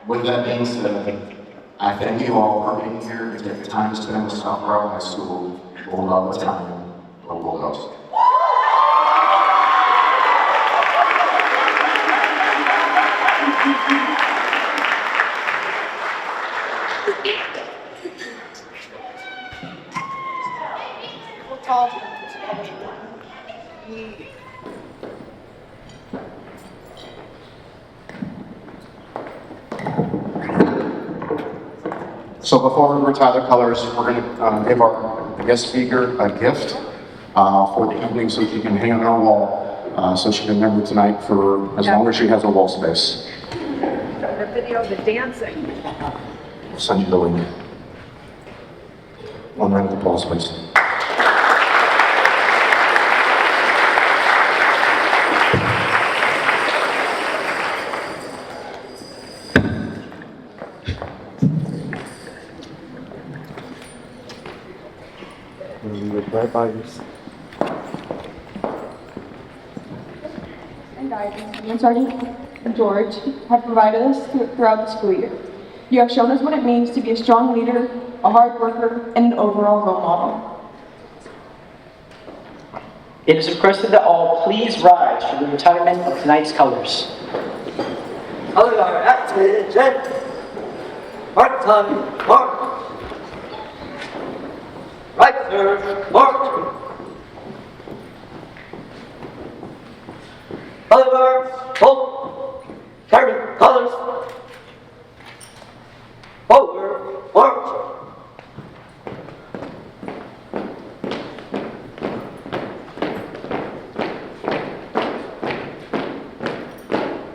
With that being said, I thank you all for being here and taking the time to spend with South Carolina High School. We'll love the time. We'll go. So before we retire the colors, we're going to give our guest speaker a gift for the evening so she can hang on our wall so she can remember tonight for as long as she has a wall space. The video of the dancing. We'll send you the link. One round of applause, please. Right by you. And guidance from Sergeant George have provided us throughout the school year. You have shown us what it means to be a strong leader, a hard worker, and an overall role model. It is requested that all please rise for the retirement of tonight's colors. Colors are activated. Part-time, mark. Right there, mark. Oliver, hold. Carry colors. Over, mark.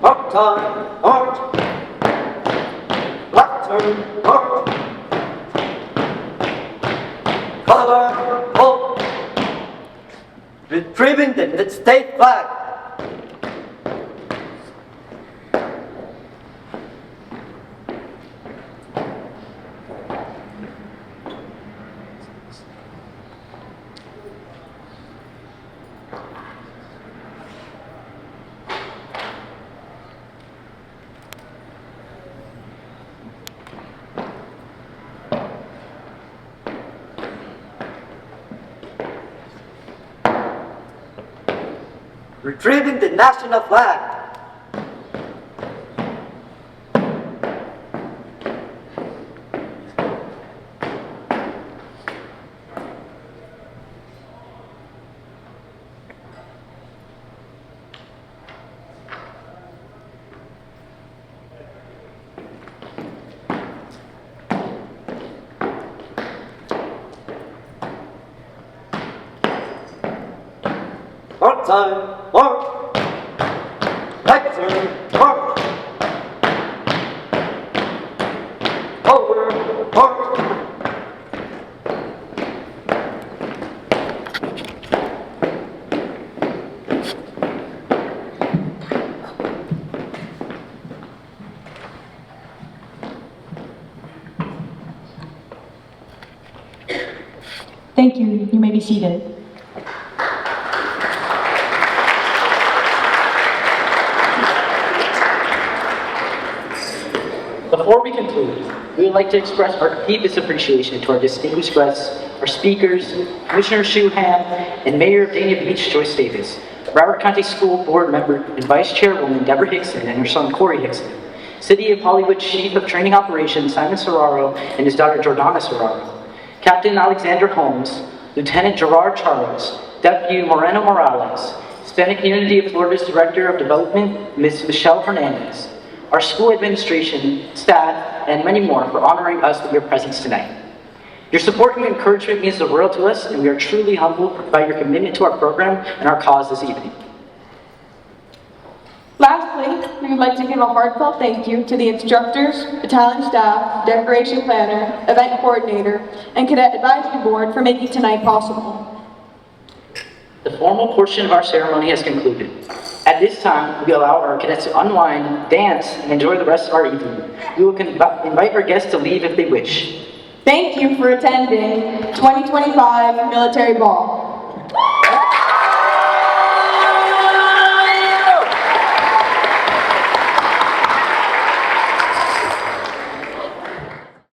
Mark time, mark. Left turn, mark. Color, hold. Retrieving the state flag. retrieving the national flag. March time, march. Right turn, march. Over, march. Thank you. You may be seated. Before we conclude, we would like to express our deepest appreciation to our distinguished guests, our speakers, Commissioner Shuhan, and Mayor of Dania Beach, Joyce Davis, Broward County School Board Member and Vice Chairwoman Deborah Hickson and her son Corey Hickson, City of Hollywood Chief of Training Operations Simon Serraro and his daughter Jordana Serraro, Captain Alexander Holmes, Lieutenant Gerard Charles, Deputy Moreno Morales, Hispanic Community of Florida's Director of Development, Ms. Michelle Hernandez, our school administration, staff, and many more for honoring us with your presence tonight. Your support and encouragement means the world to us, and we are truly humbled by your commitment to our program and our cause this evening. Lastly, we would like to give a heartfelt thank you to the instructors, battalion staff, decoration planner, event coordinator, and cadet advisory board for making tonight possible. The formal portion of our ceremony has concluded. At this time, we allow our cadets to unwind, dance, and enjoy the rest of our evening. We will invite our guests to leave if they wish. Thank you for attending 2025 Military Ball.